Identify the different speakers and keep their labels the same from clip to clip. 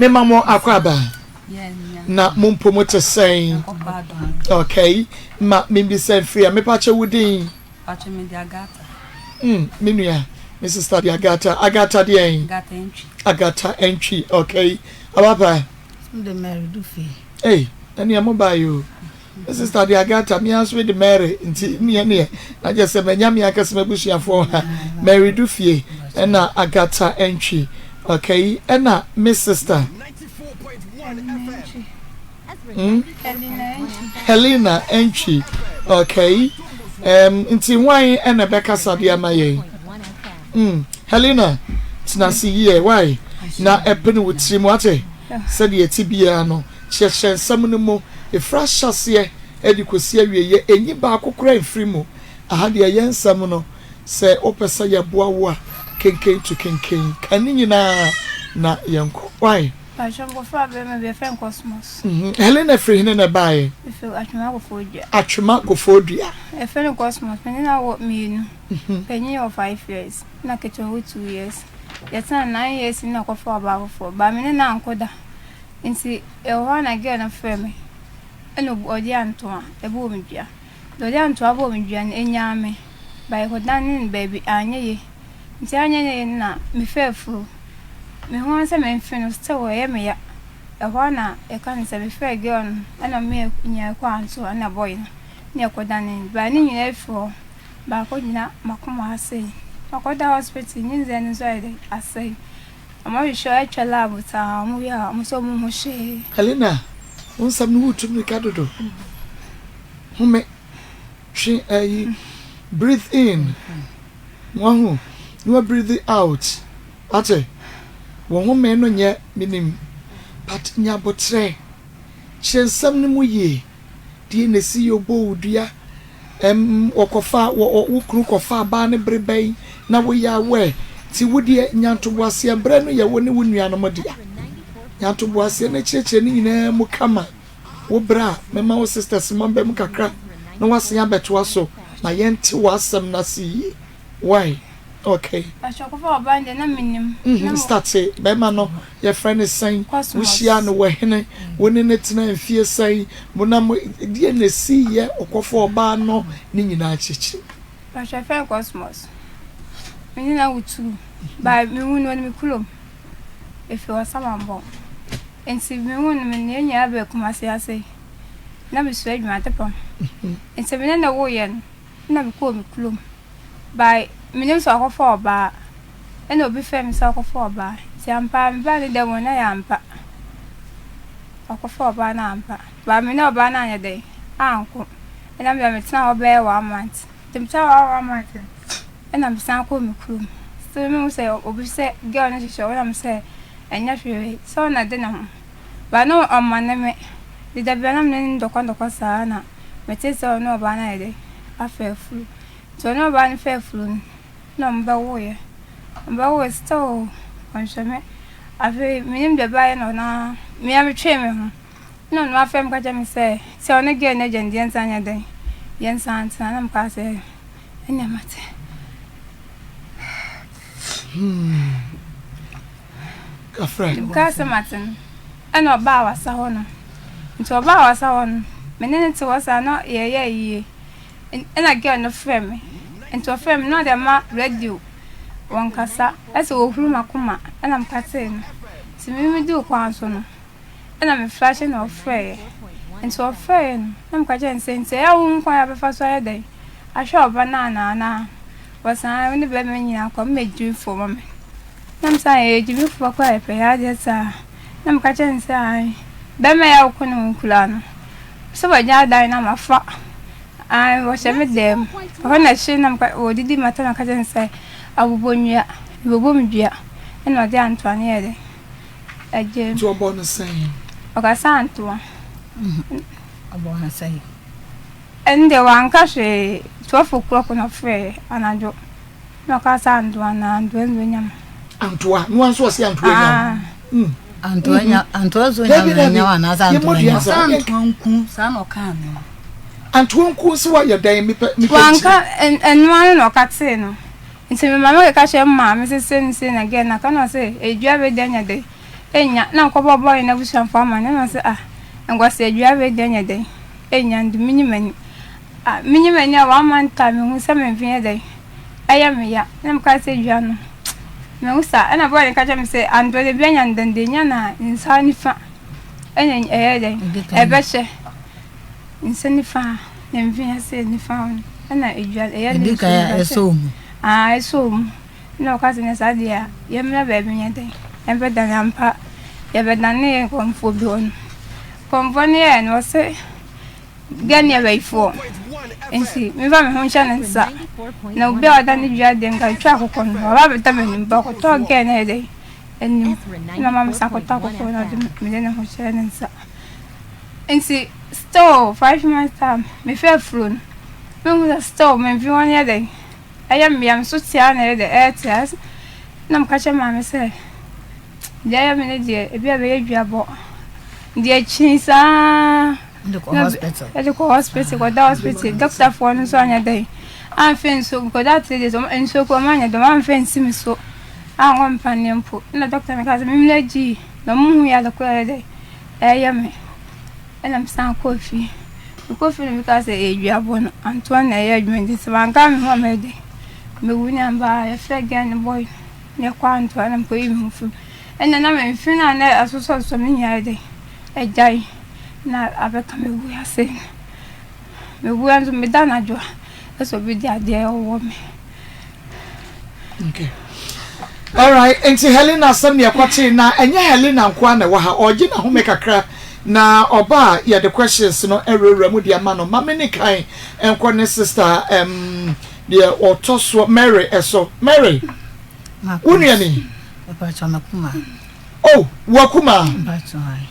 Speaker 1: me mamo akwaba na mum promote saying okay ma me say free me pache wudin
Speaker 2: pache me di agata
Speaker 1: minua Mrs. Study Agata the Agata entry okay ababa
Speaker 3: the Mary Duffy
Speaker 1: hey any mobile you Mrs. Study Agata me as with the Mary nti me I just say nyame akasema busuafo ha Mary Duffy and Agata entry okay and Miss Sister Helena entry okay nti why and Rebecca Sadia Maye Helena tinasi ye why na epene wotrim wate said ye tibia no cheshen samno mo e frashase edikosi awieye enyi ba akokora enfri mu ahade ye nsam no se opesa ye boawo kenken to kenken kaninyina na yenko why
Speaker 4: Ashongo fa be me be fen cosmos
Speaker 1: Helena free ne bae
Speaker 4: if atwema
Speaker 1: go fodua
Speaker 4: e fen cosmos me na wo me penny of 5 years na kecho 2 years yet 9 years na ko for about for ba me na ankoda nti e ho na girl na frame eno odi anto e bo me dua odi anto abo me dua na enyame ba e hodan baby anyeye nti anyeye na me fefu me ho se me mfino still we me ya e ho na e kan se me fe girl na me nya kwa anto na boy na kodan ba ni nyina efo ba ko nyina makoma ase makoda hospital nyinze nzo ide ase ama sho etwa lab ta mu ya mu so mu hye
Speaker 1: Helena unsam no utumi kadodo hume she breathe in wahu you breathe out ate wo hume no nye minim but nya botre chensam no mu ye die na si yobo udua okofa wo kru kofa ba ne breben na wo ya we ti wodie nyantoboase bre no ye woni wonua no modia nyantoboase na cheche ni nyina mu kama wo bra mema wo sisters mombe mu kakra na wase ya beto so na yente wasam na si why okay
Speaker 4: achokofa obande na minim
Speaker 1: start be ma no your friend is saying we share no we hene woni ne tena mfie sai mona die na si ye okofa oba no ni nyina achichi
Speaker 4: achofa cosmos meni na wutu ba me hu no me kulom efe wasamambo ensi me hu no me nya ba kumasi ase na me so adwuma tepam ensi me na wo ye na me ko me kulom ba minim so akofa oba ena obi fem so akofa oba ti ampa me ba ni de won na ya ampa akofa oba na ampa ba me na oba na anya de anko ena me tena oba e wa month timta wa month ena me san ko me krum so me say obi say girl na shisho wala me say enya hwe so na de na ba no amane me de da bia na me ndokwa sa na me te so no oba na de afa fulu so no oba ni fa fulu no mba wo still on shame ave minim de bae no na me am twe me ho no no afem ka jame say se on ge na jende nsanya den yen santa na mpa se enya mate
Speaker 1: ka friend
Speaker 4: ka se maten ana ba wa sa ho no nti oba wa sa ho no menene ti wasa no ye ena ge no frame into frame no de ma radio wankasa ese wo huru makoma ena mkate no simi di kwa so no ena me flash na ofre into ofre no na mkaje nse ya wo nkwa ya befa so ya dai ahwe oba na wasa ni be me nyina kwa meju fo mama na msa ye jibi fo kwa epe ya de sa na mkaje nse ai be me ya ko no nkula no so ba nya dai na mafa I was a them. When I see them, or did my turn cousin say, I will bone ya, you will ya, and not the Antoine. A gem
Speaker 1: to a bonus saying,
Speaker 4: okay, Santo.
Speaker 3: A bonus say.
Speaker 4: And the one cash 12 o'clock on a fair, and I do not cast Antoine and William.
Speaker 1: Antoine, once was Antoine.
Speaker 3: Antoine, Antoine, Antoine, son or can.
Speaker 1: Antoine Kunsi wa your day me
Speaker 4: Wanka and one no catse no. Nti me mama ka catch ma me say again na kana say e dua be danya de. enya na nkobo boy na busham fama na say ngwase adua we denya den enya ndu minimani minimani a one man time hu se menfin den aya me ya na mka se adua no na usa na boy ka cham se ando de bia nya ndende nya na insani fa enya den ebehye insani fa menfin se ni fa na adua ya ni
Speaker 3: ka eso mu
Speaker 4: eso mu no ka se na sadia ye mna ba bi nya den embe dan ampa ye be dan ne konfo bi on konvone no se gani abaifo ensi me va me honcha nsa na obi oda ni dua de nka twa akokon ba beta me nimba ko to ge na de eni na mama sakota akoko na de me de na honcha nsa ensi store 5 months time me fe frun me mu store me vi won ya de ayam mi am so tia na de ets na mkache mama se ya me ne de ebi abe dua bo de chinsa the hospital go da hospital doctor for no so anya dai an fen so go da three days en so ko manya do man fen simi so an won panempo na doctor me ka se me mleji na mu ya da ko dai ya me enam san Kofi me ka se edua bon Antoine na ya adwundi se man ka me ho me dai me wunya ba ya fe gan boy ne kwa Antoine am ko yi mu fu enna na me fina na asoso so me nya dai ejai na abeka me wu ya se me wu anzu me dana jo eso bi dia dia owo me.
Speaker 1: Okay, all right, enti Helena sam ne kwate na enye Helena nkwa na wa ha oje na home kakra na oba ya the questions no erewura mu dia ma no mameni kan enko ne sister the otoso Mary eso Mary unia ni
Speaker 3: epacho makuma
Speaker 1: oh wakuma
Speaker 3: epacho hai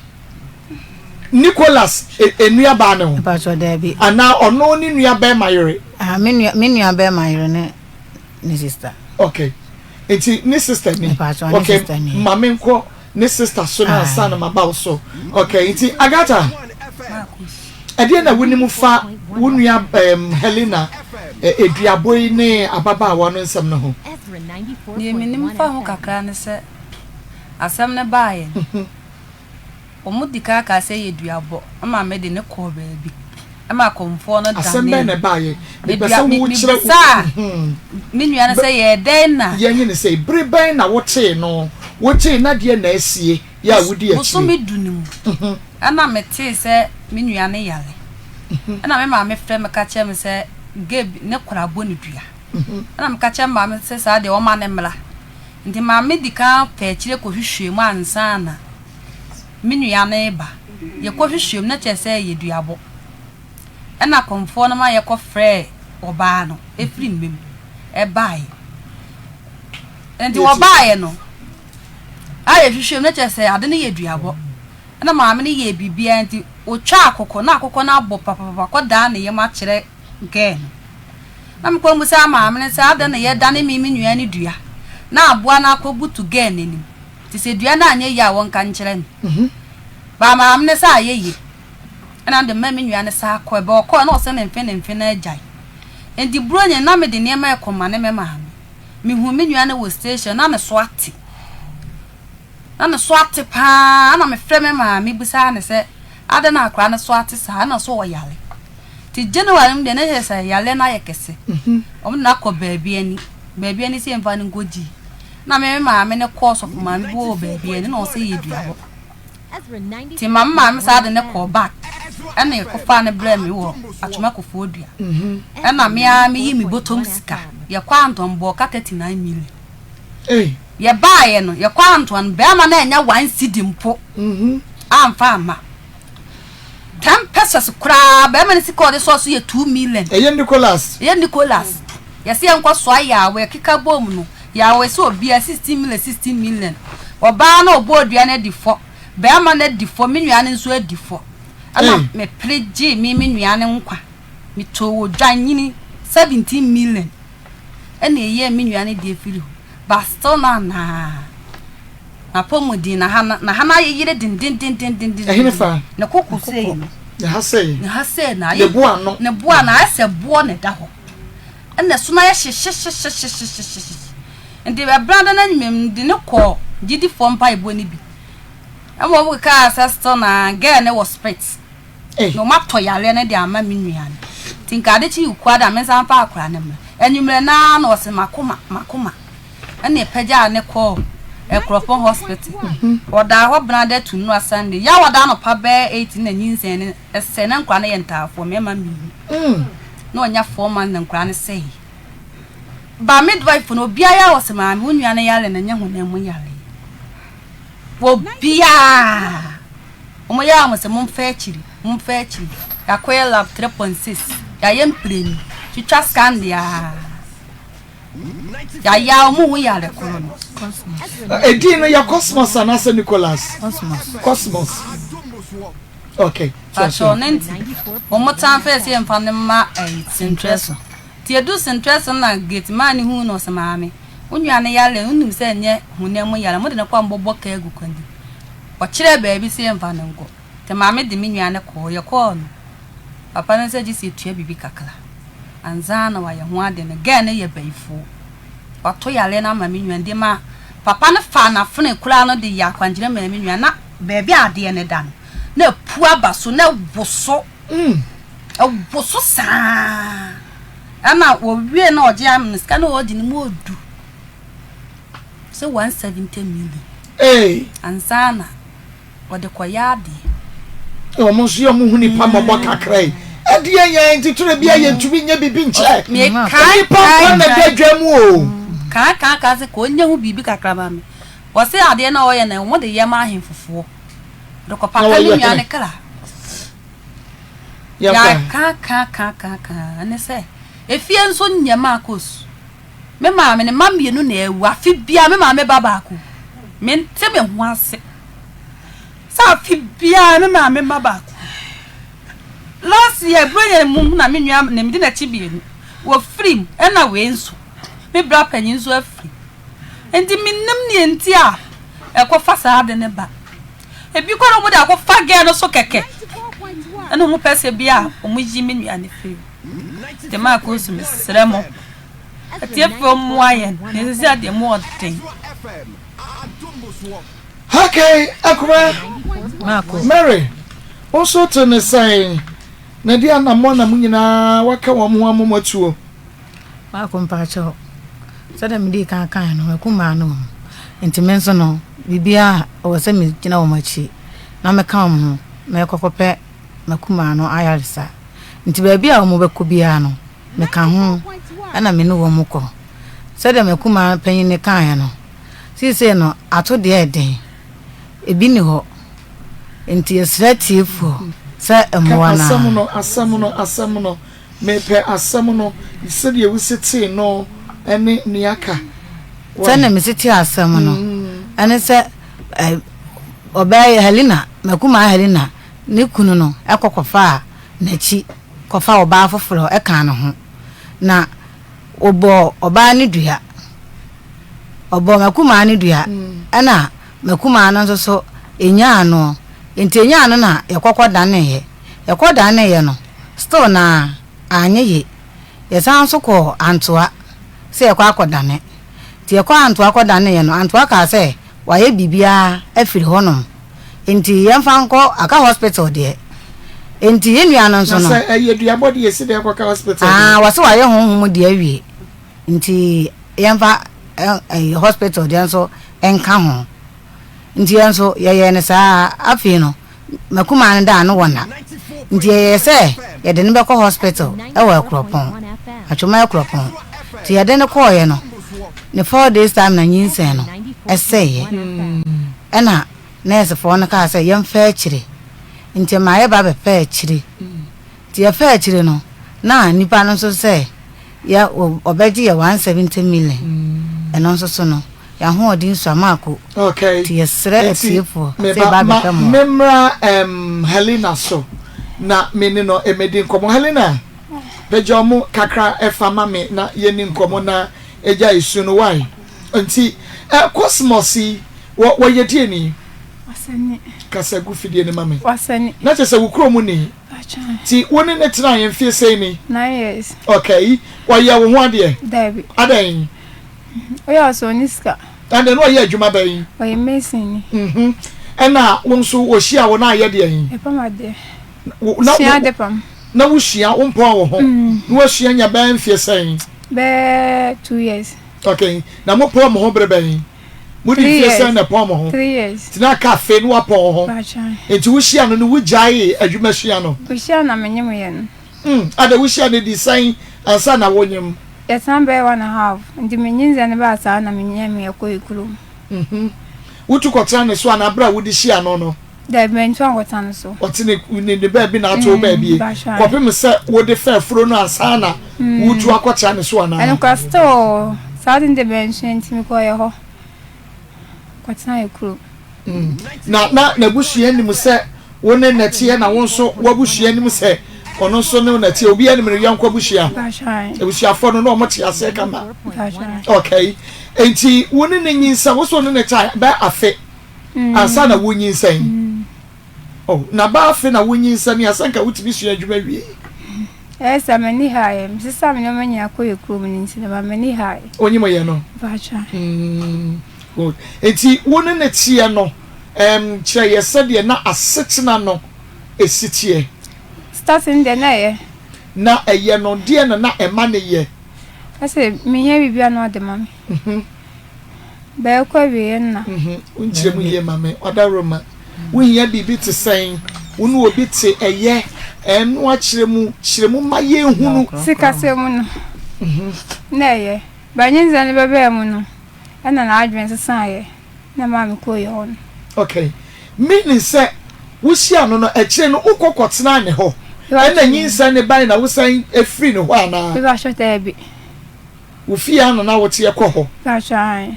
Speaker 1: Nicholas enua ba ne ho
Speaker 3: epacho debi
Speaker 1: ana ono ni nua ba mayere
Speaker 3: menua ba mayere ne sister.
Speaker 1: Okay, enti ni sister ni okay mamenko ni sister so na sana maba so okay enti Agata ade na woni mu fa wonua Helena eduaboy ne ababa wa no nsem no ho
Speaker 2: ni minim fa ho kakra ne se asem ne baaye omudika ka se yeduabo ama me de ne ko baabi ama komfo no dan
Speaker 1: asem be ne baaye
Speaker 2: be pesa wo kire minua ne se ye den na
Speaker 1: ye nyi ne se briban na wote no wote na de na asie ya wodi achi
Speaker 2: so me dunim ana mete se minua ne yale ana me ma me frɛ me ka kyerɛ me se gebe ne korabo ne dua ana me ka kyerɛ ma me se sa de o ma ne mla ndi ma me dika pa kyerɛ ko hwehwɛ mu ansa na minua ne ba ye ko hwehwɛ mu na kyerɛ se ye duabo ana komfo no ma ye ko frɛ oba no efiri mmem e bae ndi wo bae no aye hwehwɛ mu na kyerɛ se ade ne ye duabo ana ma me ne ye bibia nti otwa akoko na abɔ papa ko da na ye ma kyerɛ gen na me ko mu sa ma me ne sa ade ne ye da ne mi nua ne dua na aboa na akobutu gen ni ti se dua na anye ya won kan kyerɛ ni ba ma me ne sa ye ye ana de ma me nua ne sa ko be ko na o se ne mfe na agyan endi bronya na me de ne ma ekoma ne me ma me hu me nua ne wo station na me so ate na so ate pa na me frɛ me ma me busa ne se ade na akra ne so ate sa na so wo yale ti January me de ne se yale na yekese na ko baabi ani se mfa ne ngoji na me ma me ne course of ma me bo baabi ani na o se yeduabo ti mama me sa de ne ko back ene ko fa ne bra me wo atoma ko fo dua na me yi mi bottom sika ye kwa ntombo ka 39 million ye baaye no ye kwa nton be ma na enya 1 cedi mpo amfa ama 10 pesos kra be ma ne sika de so ye 2 million
Speaker 1: ye Nicholas
Speaker 2: ye se enko so ya we kika bom no ya we so obi 16 million oba na obo dua na di fo be ma na di fo menua ne nso adi fo ana me preji mi menua ne nkwa mi to wo dwanyini 17 million ene ye menua ne di efiri bastona na pomodi na hana yire din
Speaker 1: ehinifa
Speaker 2: na koku sei
Speaker 1: na hase
Speaker 2: na
Speaker 1: ye boa no
Speaker 2: ne boa na ase boa ne da ho ene so na ye hye ndi be branda na nyem di ne ko gidi fo mpa ebo ni bi Amo we ka sister na girl ne was split. No matter yale ne dia ma menuan. Tinka de chi ukwada me san pa akra ne me. Enyumre na na ose makoma. Ene pagya ne call Ekropon hospital. Oda ho brande to no Sunday. Ya wada no pa be 18 na nyinsen ne ese na nkwa na yentafo me ma mi. No nya 4 months na nkwa ne sei. Ba midwife no bia ya wose ma me onua ne yale na nya honam yale. Wo bia. Omo ya mo se mo mfa akiri. Yakoye lab 3.6. Ya yempremi. Twitwa scan dia. Ya omo yale kono.
Speaker 1: Edino ya Cosmos anase Nicholas. Cosmos. Okay.
Speaker 2: So nenti. Omo tan face ye mfa ne ma interest. Ti edu interest na gate man hu no se maame. Onua ne yale unim se nye honam yale. Mo de ne kwa mbobọ ka egu kwandi. O kire baabi se ye mfa ne ngo. Te maame de minua ne ko ye ko no. Papa ne se ji se tua bibi kakla. Anza na wa ye ho ade ne ga ne ye baifo. Wato yale na ma minua de ma papa ne fa na fune kura no de ya kwanjire ma minua na baabi ade ne dan. Na pu abaso na woso. Woso sa. Ama wo wie na oje am ska na odi ni mo odu. Se 170 million. Ansana wode koyade.
Speaker 1: Omo so yo mu huni pa mabo kakrai. Ade yan ntitire bia ye ntumi nya bibi nche.
Speaker 2: Me kai
Speaker 1: pa na dadwam o.
Speaker 2: Ka se ko nya hu bibi kakra ba me. Wo se ade na oye na wo de ye ma ahemfofo. Do ko pa ka ni nwa ne kala. Ya ka ne se efie nso nya Maa Akos. Me ma me ne mamienu na ewu afi bia me ma me baba ko. Me nte me ho ase. Sa afi bia me ma me baba ko. Last year brother mum na me nua na me di na chi bienu. Wo free e na we nso. Me bra panyin nso afri. Enti minnem ne enti a ekofa sa de ne ba. Ebi ko no mo da akofa ge no so keke. Ana mo pese bia o mo ji me nua ne free. The Maa Akos Sremo. Atie fo mo ayen. Ne se ade mo odten.
Speaker 1: Okay, Akoma.
Speaker 3: Marco.
Speaker 1: Mary. Also to ne say na dia na mo na munyina waka wo mo amomatuo.
Speaker 3: Marco mpacho. Sada mi di kan no kuma no. Enti menso no bibia o se mi gina wo machi. Na me kan ho me kokope makuma no ayalisa. Nti baabi a mo beko bia no me kan ho ana me no wo mo ko. Sada makuma panyin ne kan no. Sise no ato de eden. Ebi ni ho. Enti esratiefo sa emwana. Asamuno me pe asamuno se de wusiti no ene niaka. Sana me siti asamuno. Ane se obey Helena makuma Helena ne kunu no ekokofa na chi kofa oba afoforo e kan no ho na obo oba ne dua obo makuma ne dua ana makuma no so enya no enti enya no na yekokoda ne ye no still na anye ye yesan so ko antoa se yekwa akoda ne ti yekwa antoa akoda ne ye no antoa ka se waye bibia afiri honom enti yemfa nko aka hospital de enti yenua no so no na se yedua body yesi de kwa hospital wase waye honhom de awie enti yemfa hospital de so enka ho nti enso ye ne saa afi no makuma ne da no wona nti ye se ye de ne be ko hospital e wa akropon atwoma akropon ti ye de ne ko ye no ne 4 days time na nyinsen no eseye ena nurse for na ka se yem fa akire nti ma ye ba be fa akire ti ye fa akire no na nipa no so se ya obeji ye 170 million eno so no ya ho odin so amako okay ti yesre atiefo se ba be famo memra Helena so na meni no emedi nkomo Helena bejomo kakra efama me na yeni nkomo na eja isu no why nti Cosmos wo yedie ni wasani kasagu fidie ni mame wasani na chese wo kromu ni ti woni ne tena yen fie sei ni
Speaker 4: 9 years
Speaker 1: okay wa ya wo ho ade
Speaker 4: David
Speaker 1: adan
Speaker 4: oya so niska
Speaker 1: and then what you adwuma bayi
Speaker 4: oye mesin
Speaker 1: ena won so wo hia wo na ayede yin
Speaker 4: epamade
Speaker 1: na
Speaker 4: hia de pam
Speaker 1: na wo hia wo mpo wo ho na wo hia nya ban fie sen
Speaker 4: be 2 years
Speaker 1: okay na mo po mo ho brebe mudi fie sen na po mo ho
Speaker 4: 3 years
Speaker 1: tina cafe no wa po ho enti wo hia no wo gyae adwuma hia no
Speaker 4: wo hia na menyem ye no
Speaker 1: ada wo hia ne design ansa na wonyem
Speaker 4: yes am be 1.5 ndi menyinze ne ba sa na menyem ye ko ikuru
Speaker 1: wutu kwatra ne so anabra wudi hia no
Speaker 4: da bentu angotan so
Speaker 1: otine ne ba bi na ato ba bi kopem se wo de fa furo no ansa na wutu akwatra ne so ana
Speaker 4: eno kwasto sadin de bentu ntimi ko ye ho kwatra ikuru
Speaker 1: na bushia ni mu se wone natie na won so wabushia ni mu se ono so ne natie obi ani me yankwa bushia bushia fo no mo te ase kama okay enti wone ne nyinsa wo so ne ta ba afe ansa na wonyinsa oh na ba afe na wonyinsa ni asanka wutimi sua adwuma wie
Speaker 4: esa mani haye sisa me no manya akoye krom ni nsi na mani haye
Speaker 1: onyimo ye no
Speaker 4: bacha
Speaker 1: good enti wone ne tie no kire yesa de na asetina no esitie
Speaker 4: starting de na ye
Speaker 1: na eye no de na ema ne ye
Speaker 4: ase me ye bibia no de mame ba kwa wie na
Speaker 1: unjire mu ye mame odaroma wuhia bibi te sen wonu obi te eye no akire mu ma ye hunu
Speaker 4: sikase mu no na ye ba nyinza ne bebe mu no ana na adwen sesan ye na mame ko ye hon
Speaker 1: okay meaning say wuhia no akire no ukokotena ne ho ana nyinsa ne ban na wusan efri ne ho ana
Speaker 4: be ba shota bi
Speaker 1: ufia no na wote ye kɔ ho
Speaker 4: bacha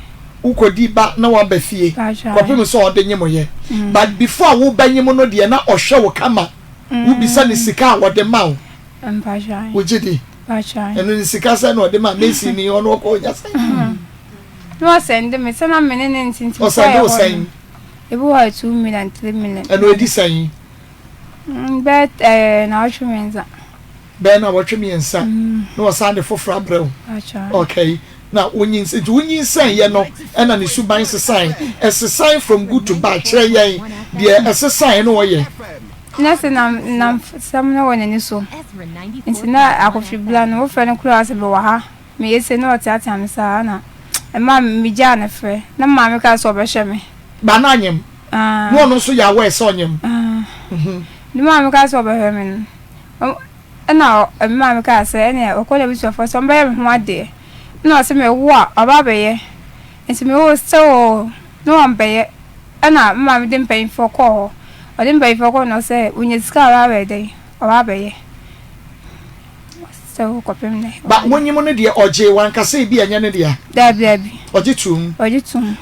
Speaker 1: ukodi ba na wa ba fie kopem so ode nyemo ye but before wo ba nyemo no de na ohwe wo kama wo bisa ne sika wo de ma wo
Speaker 4: bacha
Speaker 1: wo jidi
Speaker 4: bacha
Speaker 1: eno ne sika sa no de ma mesi ni ono ko nya sa
Speaker 4: no send me sana menene ntinti
Speaker 1: o send o send
Speaker 4: ebu wa 2 million 3 million
Speaker 1: eno edi san
Speaker 4: but na ochmenza
Speaker 1: be na wotwemiensa no sand fofra brew
Speaker 4: bacha
Speaker 1: okay na wonyinsa ye no ena ne suban sesan esesan from good to bad kire yen de esesan no woye
Speaker 4: na se na sam na wona ni so nti na akofibla no wo fe ne kura ase be wa ha me yese no tiata me sa na e ma me ja na fe na ma me ka so be hye me
Speaker 1: ba na anyem no no so ya we so anyem
Speaker 4: ni ma me ka so be hye me no na ma me ka se ene okola bi so fo so mba ye me ho ade no se me wo ababeye nti me wo so no ambeye ana ma me dem pay for call o dem pay for call no se unye ska ababeye so ko pem ne
Speaker 1: ba wonyimo ne de oje wankasa e bi anya ne de
Speaker 4: dabi
Speaker 1: oje tum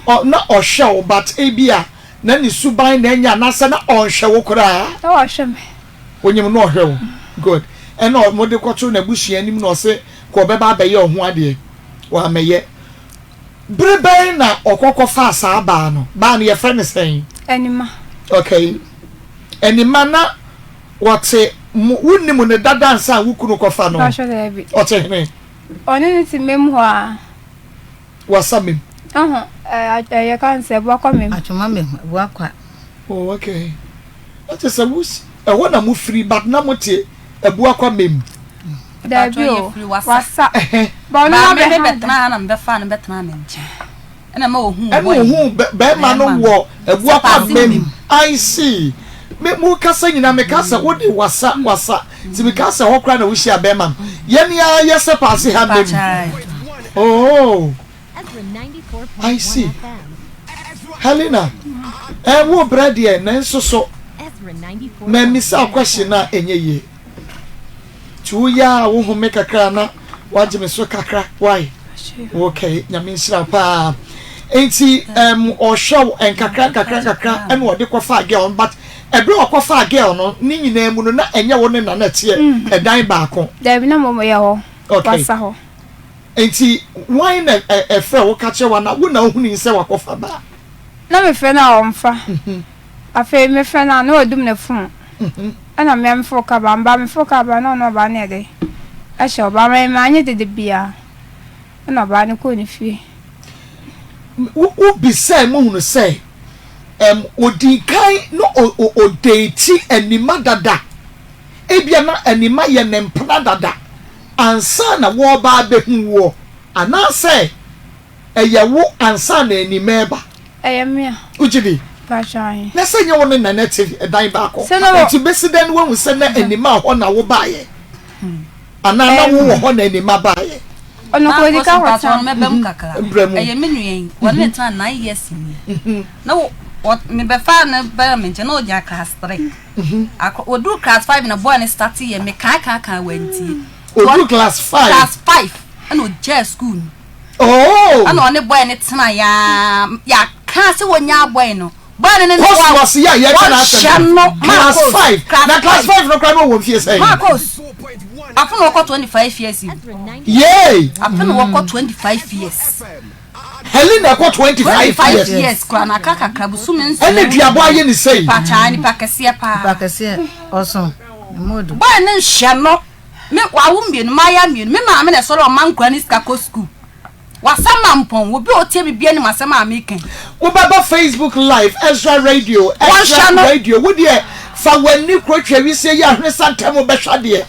Speaker 4: o
Speaker 1: na ohwe but e bi a na ni suban na anya na se na onhwe wo kura
Speaker 4: o ohwe me
Speaker 1: wonyimo no ohwe wo good eno mo de kwoto na bushia nim no se ko beba abeye ho ade wa meye brebe na okoko fa sa ba no ye friend sen
Speaker 4: anima
Speaker 1: okay anima na wote wunnimu ne dada nsa wukunu ko fa no
Speaker 4: ba sho da bi
Speaker 1: ote hene
Speaker 4: oni ni ti mem ho a
Speaker 1: wasamim
Speaker 4: ya kan se bo kwa mem
Speaker 3: atuma mem bo akwa
Speaker 1: oh okay ate se wus wona mu free but na mote ebu akwa mem
Speaker 2: dabi o
Speaker 4: wasa ba ona be
Speaker 2: betna na mbe fa na betna me nche ena ma ohun
Speaker 1: be ma no wo ebu akwa mem I see me mu kasa nyina me kasa wo de wasa ti me kasa ho kra na wo hia be ma ye ne ya yese pass ha mem oh I see Helena wo brade na nso so me misa question na enye ye tu ya wo ho me kakra na waje me so kakra why okay nyame nsira pa enti o show en kakra en wo de ko fa girl but ebre o ko fa girl no ni nyina mu no na enye wo ne na na tie edan ba ko
Speaker 4: da bi na mo ye ho wasa ho
Speaker 1: enti why na efre wo ka che wa na wo na ohuni nse wa ko fa ba
Speaker 4: na me fe na o mfa afa me fe na na odum na fun ana me mfo ka ba mba me fo ka ba no ba na de a sho ba me ma anye de bia na ba ne ko ni fie
Speaker 1: wo bi say mo hunu say odikai no o date anima dada ebia na anima ye nempra dada ansa na wo ba behu wo anase eyewo ansa na anima eba
Speaker 4: eyemia
Speaker 1: ujidi
Speaker 4: pachai
Speaker 1: na senye wo na native dan ba ko ti besiden wo se na anima ho na wo baaye anana wo ho na anima baaye
Speaker 4: ono ko di ka wata
Speaker 2: mebem kakra eyemenu wona tan 9 years ni na me be fa na ba me nje na oja class 3 odu class 5 na boy na start ye me kan wanti
Speaker 1: odu class 5
Speaker 2: and oja school
Speaker 1: oh
Speaker 2: and on boy na tena ya kan se wonya boy no boy na
Speaker 1: was ya class 5 na class 5 no crime won fie say
Speaker 2: Maa Akos afuna wako 25 years
Speaker 1: yay
Speaker 2: afuna wako 25 years
Speaker 1: Helena got 25
Speaker 2: years kwa na kaka krabusu me nso
Speaker 1: ene duabo aye ni sei
Speaker 2: pacha ni pakese
Speaker 3: also modu
Speaker 2: boy na hye no me wawo mbienu maya mbienu me ma me na so lo man kwa ni skako school wasama mpon obi otie bibia ni masema ameken
Speaker 1: wo baba Facebook live Ezra radio wo de fa wani krotwa wi se ya hwene santem be hwade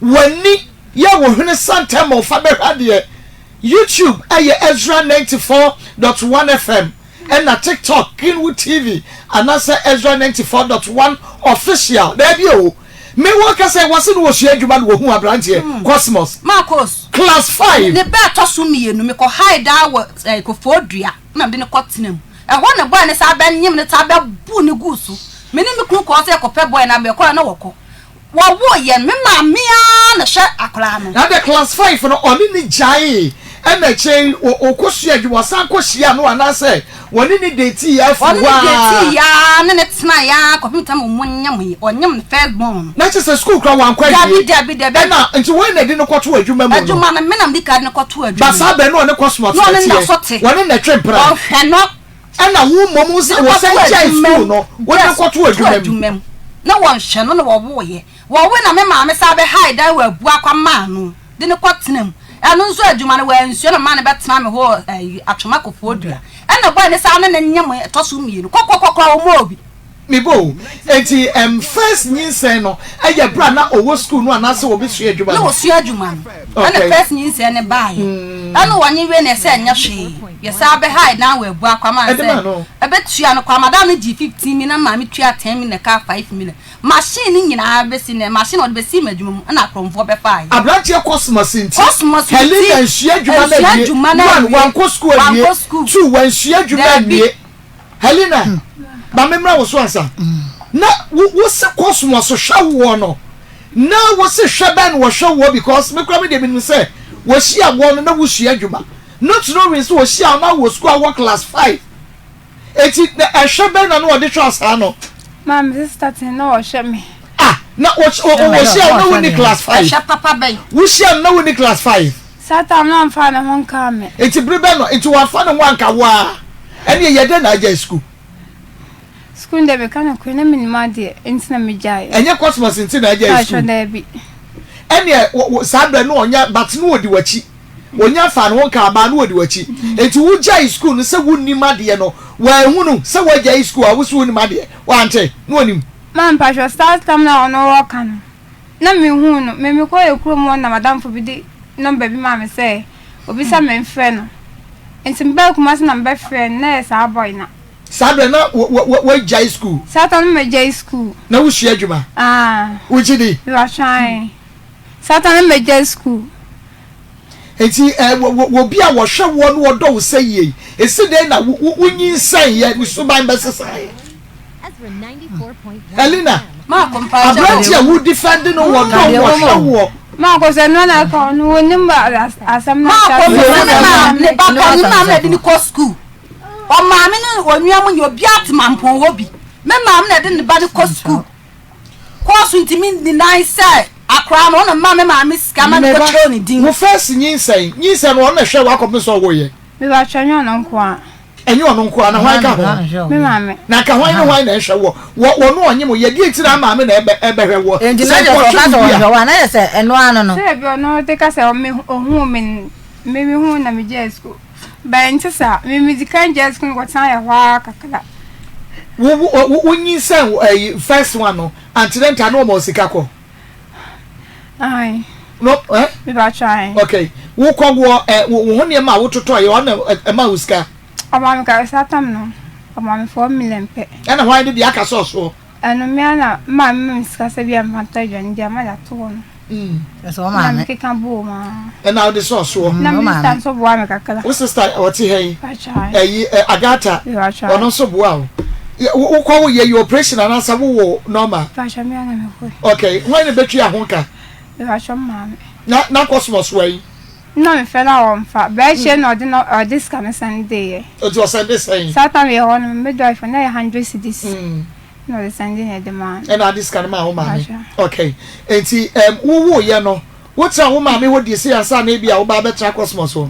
Speaker 1: wani ya wo hwene santem fa be hwade YouTube Ezra 94.1 FM and na TikTok Kojo TV and that's Ezra 94.1 official there you me work say was no hia adwuma no hu abrante Cosmos
Speaker 2: Maa Akos
Speaker 1: class 5
Speaker 2: ne be to so mienu me ko hide awo Kofi Addo na me ne kotenam ho na boy ne sa ba nyim ne ta ba bu ne gusu me ne me kru ko se ko pe boy na be ko na woko wo ye me ma mia na hye akra no
Speaker 1: na the class 5 no oni ni jai ena chen okosua adwuma san kosia no anase woni ni date ya fu wa
Speaker 2: woni date ya ne tena ya computer mo munyam onyam first born
Speaker 1: na che school kra wan kwa
Speaker 2: dabi
Speaker 1: na nti won na di no kwoto adwuma mu no
Speaker 2: adwuma na me na me card ne kwoto adwuma
Speaker 1: ba sa be no ne Cosmos woni na twempra
Speaker 2: no
Speaker 1: ena wo momu se wo san chai school no woni kwoto adwuma mu
Speaker 2: na won hye no wo ye wo we na me ma me sa be hide da wa abu akwa ma no de ne kwotenam anu nso adwuma no wa nsuo na ma ne betena me ho atwoma Kofi Addo ena boy ne sa ne nyam toso mienu kokokokra o mo obi
Speaker 1: mibo enti first nyinsen no eye bra na owo school no anase obi sua adwuma
Speaker 2: no sua adwuma no ena first nyinsen ne bae anu wanye we ne se nya hwe ye sa be hide na wa abu akwa ma se ebetua no kwa madam no G15 mi na ma me tua 10 mi na ka 5 mi machine nyina besi ne machine od besi madwuma na kromfo be fai
Speaker 1: abrantie Cosmos nti
Speaker 2: Cosmos
Speaker 1: Helena nsua adwuma na wan ko school nie tu wan sua adwuma nie Helena ba memra wo so ansa na wo se Cosmos hwa wo no na wo se hwa wo hwa wo because me kra me de me say wo hia wo no na wo sua adwuma not no means wo hia na wo school wo class 5 eti hwa ben na wo de transfer no
Speaker 4: Mama, this starting no shame.
Speaker 1: Na wo hia na wo ni class 5
Speaker 2: hwa papa ben
Speaker 1: wo hia na wo ni class 5
Speaker 4: Sata am na mfa na hon ka me
Speaker 1: eti brebe no enti wa fa na wanka wa ene ye de na aja school
Speaker 4: de be kana ko na minima de enti na me jai
Speaker 1: enye Cosmos enti na aja school
Speaker 4: na bi
Speaker 1: ene sabre no onya but no odi wachi onya fa no wanka ba no odi wachi enti wo jai school no se wo nima de no wa ehunu se wo jai school a wo so nima de wa ante no onim
Speaker 4: man pa sho start tam na ono wo kana na me hu no me ko ekuro mo na madam fo bi de number bi ma me say obi sa me mfre no enti mba kumasi na mba frɛ na sa boy na
Speaker 1: sabe na wo jai school
Speaker 4: Satan me jai school
Speaker 1: na wo hia adwuma wo chidi
Speaker 4: wa try Satan me jai school
Speaker 1: enti wo bia wo hwe wo no wo do wo say ye esi de na wo nyinsan ye wo so ban besesai
Speaker 5: Ezra 94.1
Speaker 1: Helena
Speaker 2: ma compare
Speaker 1: abrantia wo defend no wo do wo hwe wo
Speaker 4: Maa Akos no na ka no nimba asam na
Speaker 2: Maa Akos ne papa ni ma na de ni ko school o ma me ni onua mu yo bia atmampon wo bi me ma me na de ni ba ni ko school course ntimi ni nine say akra no na ma me ma me sika ma ni ko tro ni din
Speaker 1: wo first nyinsan no na hwe wa ko so wo ye
Speaker 4: me ba twanyo no nko a
Speaker 1: enye ono nko a na hwan ka ho
Speaker 4: me ma me
Speaker 1: na ka hwan no hwan na hwe wo no onye mo ye di etira ma me na ebehwe wo
Speaker 3: enti na je ko ka so hwe wa na ye se eno ano no
Speaker 4: se bi ono te ka se o me hu me hu na me je school ba ntisa me dikan je school ko tan ya hwa kakala
Speaker 1: Wonyi say first one no antinenta no mo sika ko.
Speaker 4: Ai.
Speaker 1: No
Speaker 4: We ba try.
Speaker 1: Okay. Wo kogwo wo ne ma wo toto ye ona ma uska.
Speaker 4: Oma me ka satam no. Oma me 4 million pe.
Speaker 1: Na why did the aka so?
Speaker 4: Eno me ana ma me sika se bia mata dwan dia ma da to no.
Speaker 3: So ma me.
Speaker 4: Na ke kan bo ma.
Speaker 1: And now the so.
Speaker 4: Na me stand so bo ma kakala.
Speaker 1: Wo sister what hey?
Speaker 4: Ba try.
Speaker 1: Agata.
Speaker 4: We ba try.
Speaker 1: Ono so bo a. Wo kwa ye operation and answer wo normal.
Speaker 4: Ba try me ana me ko.
Speaker 1: Okay, when the betri ahonka.
Speaker 4: We ba try ma.
Speaker 1: Na cosmos way.
Speaker 4: No me fela on fa. Ba che no de no this kind of Sunday.
Speaker 1: It was Sunday saying.
Speaker 4: Saturday we on me do for na 100 cedis. No the Sunday the man.
Speaker 1: And I this kind of man. Okay. And see wo ye no. What's a woman me what you say answer na bia wo ba betra cosmos wo.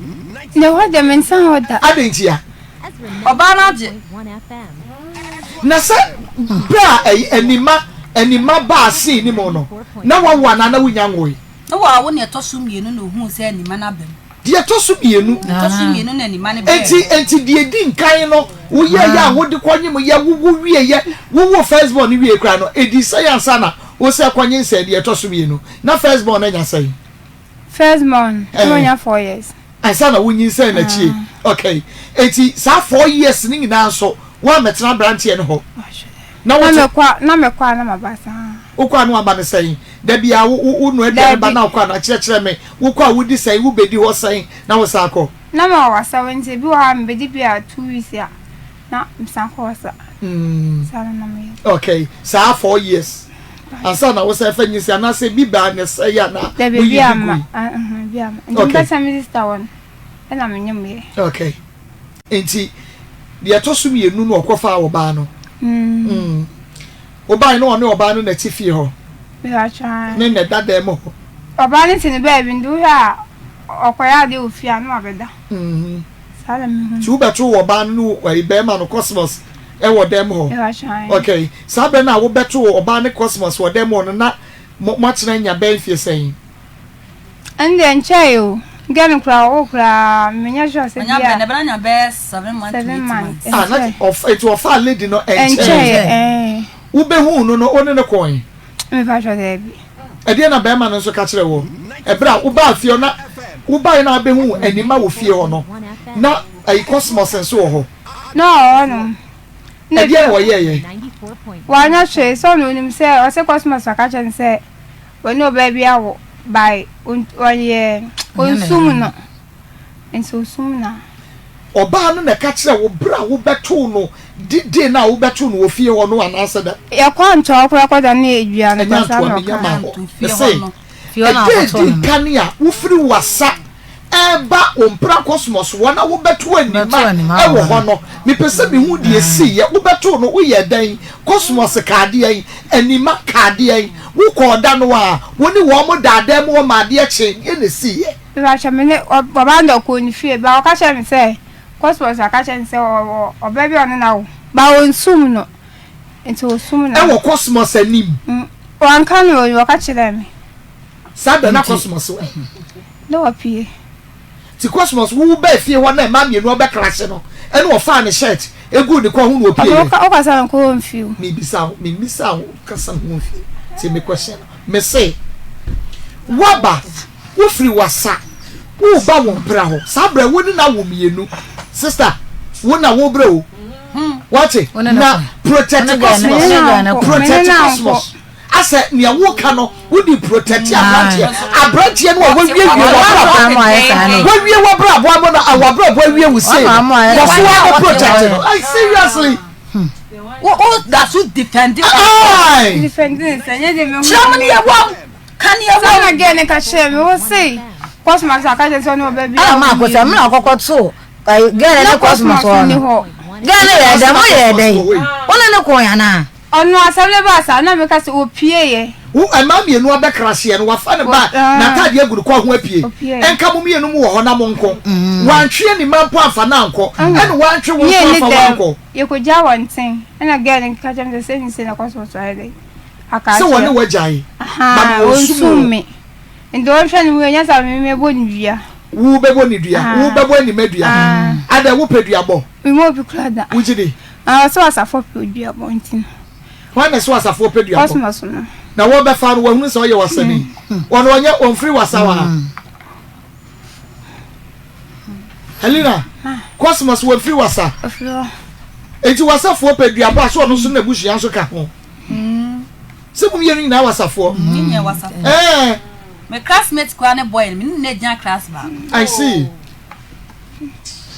Speaker 4: No what the men san order.
Speaker 1: Adentia.
Speaker 2: Oba na je.
Speaker 1: Na se bra enima ba si ni mo no. Na wa na wunya ngoi.
Speaker 2: No wa wo ne tosu mienu no hu se ni mana bem.
Speaker 1: Die tosu mienu.
Speaker 2: Tosu mienu na ni mana bem.
Speaker 1: Enti die di nkan no wo ye ya wo de kwanyem ye wo wie ye wo first born ni wie kra no edi science na wo se kwanye se die tosu mienu. Na first born na nya sai.
Speaker 4: First born, no 4 years.
Speaker 1: Ansa na wonyi se na chi. Okay. Enti sa 4 years ni nyina so wa metena branch ye no ho. Na
Speaker 4: me kwa na mabasa.
Speaker 1: Ukwa no aba ne sai. Da bia wo no ade ba na ukwa na kire me. Wo kwa wo di sai wo bedi ho sai na wo sa akọ.
Speaker 4: Na ma wasa wonse bi wa me bedi bia 2 weeks ya. Na msanko wasa. Sala na me.
Speaker 1: Okay. Sa 4 years. Ansa na wo sa fa nyi sai na se bi ba ne sai ya na.
Speaker 4: Da bi ama. Bia ama. Nda sa mi sister won. Na me nyem.
Speaker 1: Okay. Enti dia to so mienu no okofa wo ba no. Oba no one oba no na tifie ho.
Speaker 4: We are trying.
Speaker 1: Ne dada mo.
Speaker 4: Oba ni tin baby ndu ha okoya de ofia no abeda. Sala mi.
Speaker 1: Chu beto oba no we be ma no cosmos e wo dem ho.
Speaker 4: We are trying.
Speaker 1: Okay. Sabe na wo beto oba ne cosmos wo dem no na mo chena nya ben fie sen.
Speaker 4: And then chayo. Gani kura menya sure se
Speaker 2: bia. Nya be na be 7 months.
Speaker 1: Na of it was far lady no
Speaker 4: enche.
Speaker 1: Wo be hu no one ne coin.
Speaker 4: Me fa sure dey bi.
Speaker 1: E dey na be ma no so ka kire wo. E bra wo ba fie na wo ba na be hu anima wo fie ho no. Na ai cosmos enso ho.
Speaker 4: No.
Speaker 1: E dey wo ye.
Speaker 4: Wa nya hwe so no nim se o se cosmos ka chen se we no ba bia wo by oye onsum no. Enso sum na.
Speaker 1: Oba no na ka kire wo bra wo beto no di na wo beto no wo fie ho no anasa da.
Speaker 4: Ya kwa nto akwa kwa da na edua no
Speaker 1: ba sa no ka. Fie na akoto no. Kan ya wo firi wasa eba ompra cosmos wona wo beto anima e wo ho no me pese bi hu die si ye wo beto no wo ye dan cosmos kaade yan anima kaade yan wo ko da no a woni wo mo dada mo ma de che ye ne si ye.
Speaker 4: Ba cha me ne baba ndo ko ni fie ba o ka cha me se cosmos aka cha me se o baby on na wo ba onsum no ento osum na
Speaker 1: e wo cosmos anim
Speaker 4: o anka no o ka chire me
Speaker 1: sada na cosmos we
Speaker 4: no apie
Speaker 1: ti cosmos wo ba fie ho na ma mienu oba crash no e no fa ne shirt egu ni ko hu no apie
Speaker 4: o ka sa ko mfiu
Speaker 1: me bisa ka sa hu mfiu ti me question me say waba wo free wasa wo ba wo bra ho sabra wo ni na wo mienu sister wo na wo bra o what na protect cosmos asa nia wo ka no wo di protect abrantie no wo wie wo bra bo mo na awabra bo wie wo say wo so wo protect no I seriously
Speaker 2: that's who defending
Speaker 4: sanya de me
Speaker 2: chamani ya wo kan ya wo
Speaker 4: na gene ka she me wo say cosmos aka je so no baby
Speaker 3: Maa Akosem na kokoto gene na cosmos wo gene ya da mo ye dai wona ne ko ya na
Speaker 4: ono asable ba sa na me ka se opie ye
Speaker 1: wo ama mienu oba crash ye no wa fa ne ba na tade aguru ko ho apie enka mo mienu mu wo ho na mo nko wantwe ni mampo afa na nko ene wantwe wo afa wa nko
Speaker 4: ye ko ja wanten ena gene ka jam de se ni se na cosmos wa dai aka
Speaker 1: se woni wajai
Speaker 4: ba wo sumi ndo hwe ni wo nya sa me boni dua
Speaker 1: wo be boni dua wo be boni medua ada wo pedua bo
Speaker 4: mi mo bi kula da
Speaker 1: wo jide
Speaker 4: so asafo pedua bontin
Speaker 1: Why na so asafo pedua
Speaker 4: Cosmos no
Speaker 1: na wo be fa no wo hunu so ye wasani ono onye on free wasawa Helena Cosmos wo free wasa
Speaker 4: afro
Speaker 1: enti wasafo pedua ba so no so na bushia so ka ho Sebu yenu na wasafo
Speaker 2: Ninya wasafo my classmates kwa ne boy me na gyan class ba
Speaker 1: I see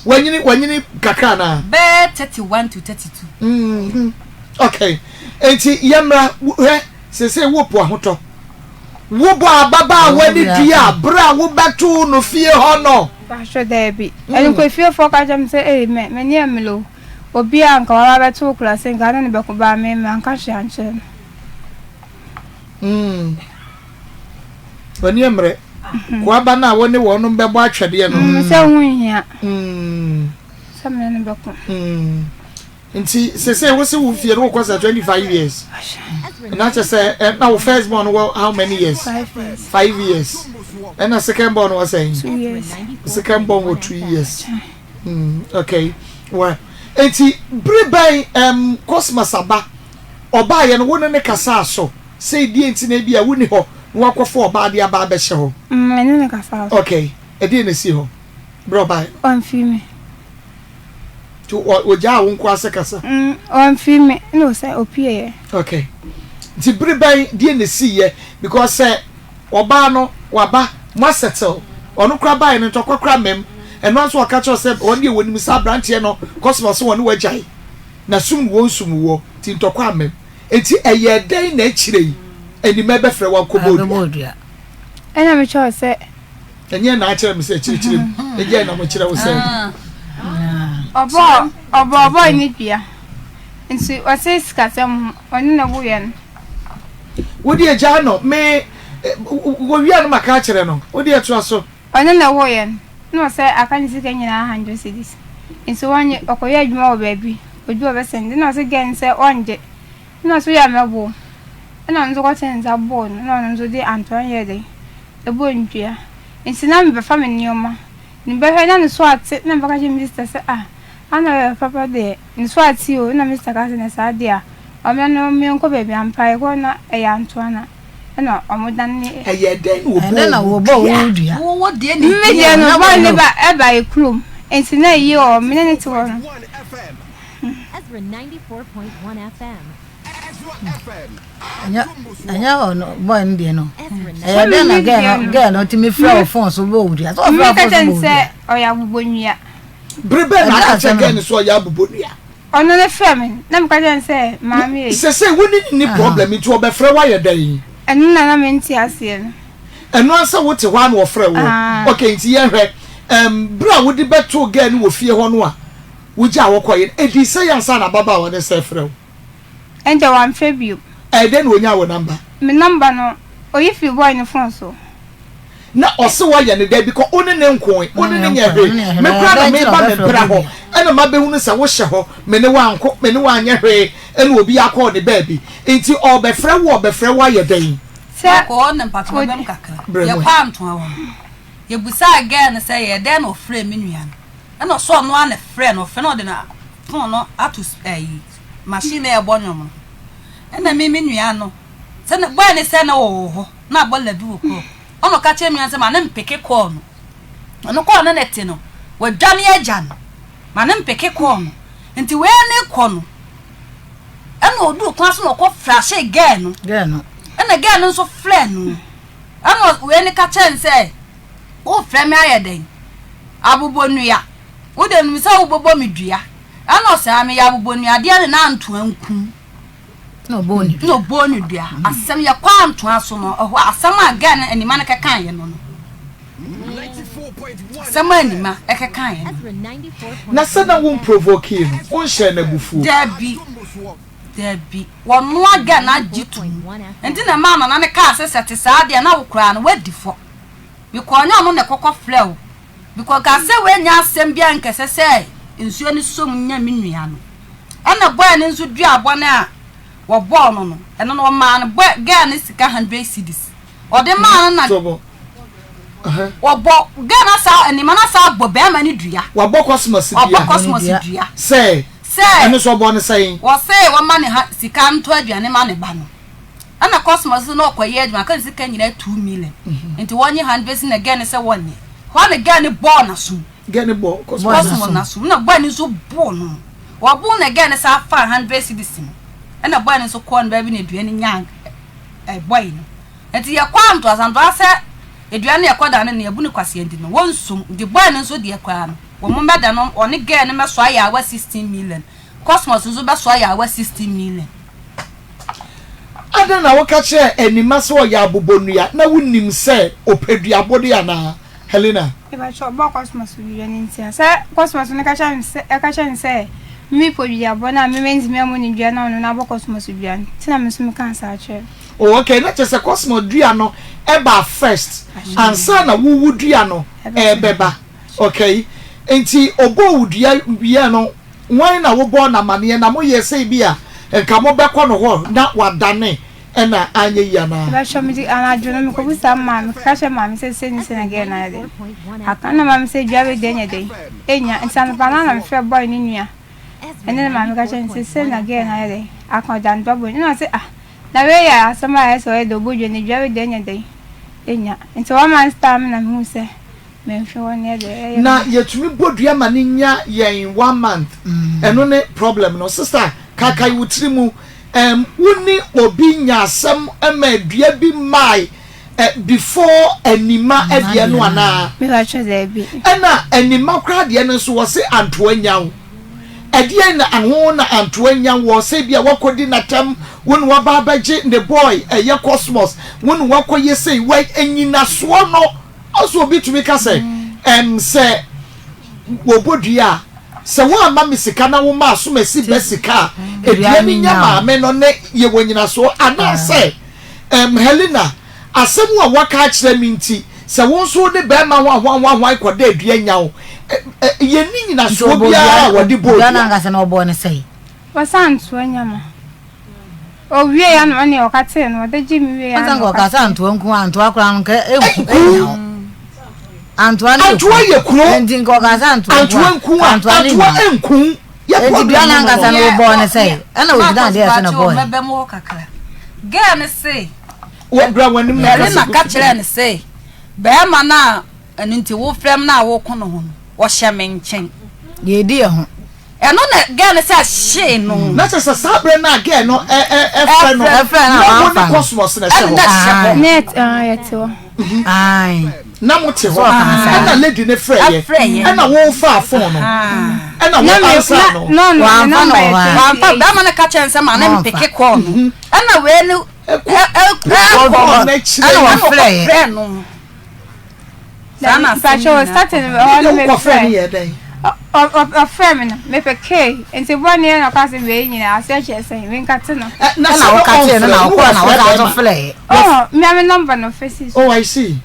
Speaker 1: Wanyini kakra na
Speaker 2: be 31 to 32
Speaker 1: Okay enti yemra se wo po ahoto wo bo ababa wani dia bra wo beto no fie ho no
Speaker 4: ba sho there be eni ko fie for ka jam say me ni amelo obi anka wa beto class nga na ne be ko ba me anka hwe anche
Speaker 1: Wani emre kwa ba na woni wonu mbebo atwede no
Speaker 4: se hunhia se me ne be ko
Speaker 1: Nti se wo se wo fie no kwa 25 years na che say na wo first born how many years 5 years and a second born was saying
Speaker 4: 2 years
Speaker 1: second born was 2 years okay well enti bribai Cosmos aba oba ye no wo ne kasa so say die enti na bia wo ni ho no akofo oba de aba be hye ho
Speaker 4: me ne kasa
Speaker 1: okay e die na si ho bro bye
Speaker 4: on film
Speaker 1: to oja wo nkwa se kasa
Speaker 4: on film no say opie
Speaker 1: okay ti bribai die na si ye because say oba no waba mo settle onu kra bai no tokokra mem eno nso aka cho say oni e woni sa branch no Cosmos woni wajai na sum wo ti ntokwa mem enti eye den na akire eni mebe frɛ wa kobodua
Speaker 4: ena me cho say
Speaker 1: enye na akire me say akire eje na mo kire wo say
Speaker 4: obo ni bia nti o say skasem oni na wo yen
Speaker 1: wodi eja no me wo wia no maka akire no wodi eto so
Speaker 4: oni na wo yen no say aka ni sika nyina 100 cedis nti wonye okoye adwuma wo baabi odu obesende no say gen say onje no so ya mebo na nzo ko tenza bon no nzo di Antoine yede e bon dua nti na me be fa me nioma ni be hwe na ni so ate na baka je Mr. say ana papa de ni so ate o na Mr. ka se na sa dia o me no me nko be bi ampa ko na e ya Antoine na omodan ni
Speaker 1: e ye den wo bo
Speaker 3: na wo bo wo dua
Speaker 2: wo de ni
Speaker 4: me dia no ba ne ba e ba e klum nti na yi o me ne ti wo no
Speaker 5: Ezra 94.1 FM.
Speaker 3: Anya ono boy ndie no den na girl no ti me frɛ phone so bo wudi so frɛ phone so
Speaker 4: say oya bubonua
Speaker 1: brebe na aka gen so ya bubonua
Speaker 4: ono ne frɛ me na me ka jen say maami
Speaker 1: se woni ni problem nti obe frɛ wa ye dan
Speaker 4: enu na me nti ase no
Speaker 1: enu ansa wote hwa na wo frɛ wo okay nti ye hwɛ bra wodi beto gen wo fie ho no a woja wokoye edi say yansa na baba wo ne se frɛ wo
Speaker 4: ende wan febio
Speaker 1: then wonya wo number
Speaker 4: me number no oyi fi boy no phone so
Speaker 1: na ose wo ye ne da bi ko one ne nkon one ne nya hwe me kra na me ba me bra ho ena ma be hunu se wo hye ho me ne wa nko me ne wa nya hwe ena obi akọ de ba bi enti obefrɛ wo ye dan
Speaker 2: se ko ne mpato bem kakra ye kwa nto awo ye busa again say ye den no frɛ me nua ena so no ana frɛ no fe no de na phone no ato machine e bonyo ena me nua no se na boy ne se na wo ho na bola bi wo ko ono ka che mi anse ma ne mpeke call no ono call no neti no wa dwane agya no ma ne mpeke call no enti we ne call no ena odu class no ko flash again no ena again no so flare no ena we ne ka che nse o frɛ me ayeden abobonua wo de no se wo bobo me dua ena o se ame ya abobonua de na anto anku
Speaker 3: no boni
Speaker 2: dua asem ya kwa anto aso no ho asem again anima ne kekan ye no no 94.1 asem anima ekekan ye
Speaker 1: na sana won provoke no won share na bufu
Speaker 2: Debi wonu aga na jitu enti na mama na ne ka sesete saa de na wokra no wadifo because nya no ne kokko flow because ka se we nya asem bia nkese se nsuo ni som nya menua no ana boy ne nso dua abone a wo ball no eno no ma no boy girl ne sika 100 cedis o de ma na wo bo girl na sa anima na sa bo be ma ni dua
Speaker 1: wo bo Cosmos dua
Speaker 2: Cosmos dua
Speaker 1: se
Speaker 2: say
Speaker 1: ene so bo ne say
Speaker 2: wo say wo ma ne sika nto aduane ma ne ba no ana cosmos no kwaye adwuma kan sika nyina 2 million enti wonye hand base na again say wonye ho na again ball na so
Speaker 1: gene bo
Speaker 2: cosmos na so na boy ni so ball no wo bo na again say 500 cedis no ana boy ni so ko no ba bi na aduane nyang boy no enti ya kwanto asanto ase aduane ya kwada na ebu ni kwase ndi no wonsum di boy ni so de kwa no wo mo meda no oni girl ni meso aya wa 16 million cosmos so be so aya wa 16 million
Speaker 1: ada na wakache enima so ya abobonua na wunim se opeduabode ya na Helena
Speaker 4: Eba cho ba cosmos bi ni ntia se cosmos ne ka cha nse mi poduabo na me menzi me amoni dua na no na ba cosmos dua ni tina me so me kan sa che
Speaker 1: oh okay na chese cosmos dua no eba first ansa na wuwu dua no beba okay enti obo wudua bia no wan na wo bo na mane na mo ye sei bia enka mo bekọ no ho na wadane ena anye ya na
Speaker 4: ba show mi ana jono mi ko busa ma mi ka she ma mi se ni se na ge na de akana ma mi se dwawe de nya de enya nsan pa na mi fe boy ni nua ene ma mi ka she se na ge na de akon dan do bo ni na se na we ya sama ya so e do bojo ni dwawe de nya de enya nti wa man star mi na mi hu se me fe won ne de
Speaker 1: na yetumi bodua ma ni nya yen 1 month eno ne problem no sister kakai wutirimu wuni obi nya asem amadua bi mai before anima adua no ana
Speaker 4: me la che de bi
Speaker 1: ena anima kra de no so wo se anto anyawo adie na anwo na anto anyawo wo se bia wakodi natam wonu wababaje the boy eye cosmos wonu wakoye sei wa anyina so no also obi tumi ka se se wo bodua se wo ama misika na wo ma so mesi besika eduani nyama me no ne ye wonyina so ana se Helena asemu a waka kire minti se wo so de be ma ho ikoda eduanya wo ye ni nyina so bia wo de bo
Speaker 3: ya na ngasa na obo ne sei
Speaker 4: wasantu anyama o wie ya no ne o kate no de ji mi wie ya
Speaker 3: no ka santu nku antu akura no ka Antoine
Speaker 1: ye kuro
Speaker 3: ndin ko ga santu
Speaker 1: Antoine enku
Speaker 3: ya bia na ngasa na obo ne sei ana o gidan de ya na boy
Speaker 2: mebe mo kakra girl ne say
Speaker 1: wo bra wani me
Speaker 2: na ka kire ne say be ma na nti wo frem na wo kono ho wo hye menchen
Speaker 3: ye di ho
Speaker 2: eno na girl ne say she no
Speaker 1: na se sabre na girl no friend no na cosmos na se
Speaker 4: net yeto
Speaker 3: ai
Speaker 1: na mote ho na lady ne frey na wo fa phone no na wo answer no
Speaker 4: no
Speaker 2: wa ba ma na ka chense ma na mpeke call no na we ni
Speaker 1: ana
Speaker 3: wa frey
Speaker 2: no
Speaker 4: sana pacho started on me
Speaker 1: friend here then
Speaker 4: of feminine me peke enti bone na kwase we nyina ase chese we nkate no
Speaker 1: na
Speaker 3: wa ka che na ko na wa za frey
Speaker 4: me am number no faces
Speaker 1: oh I see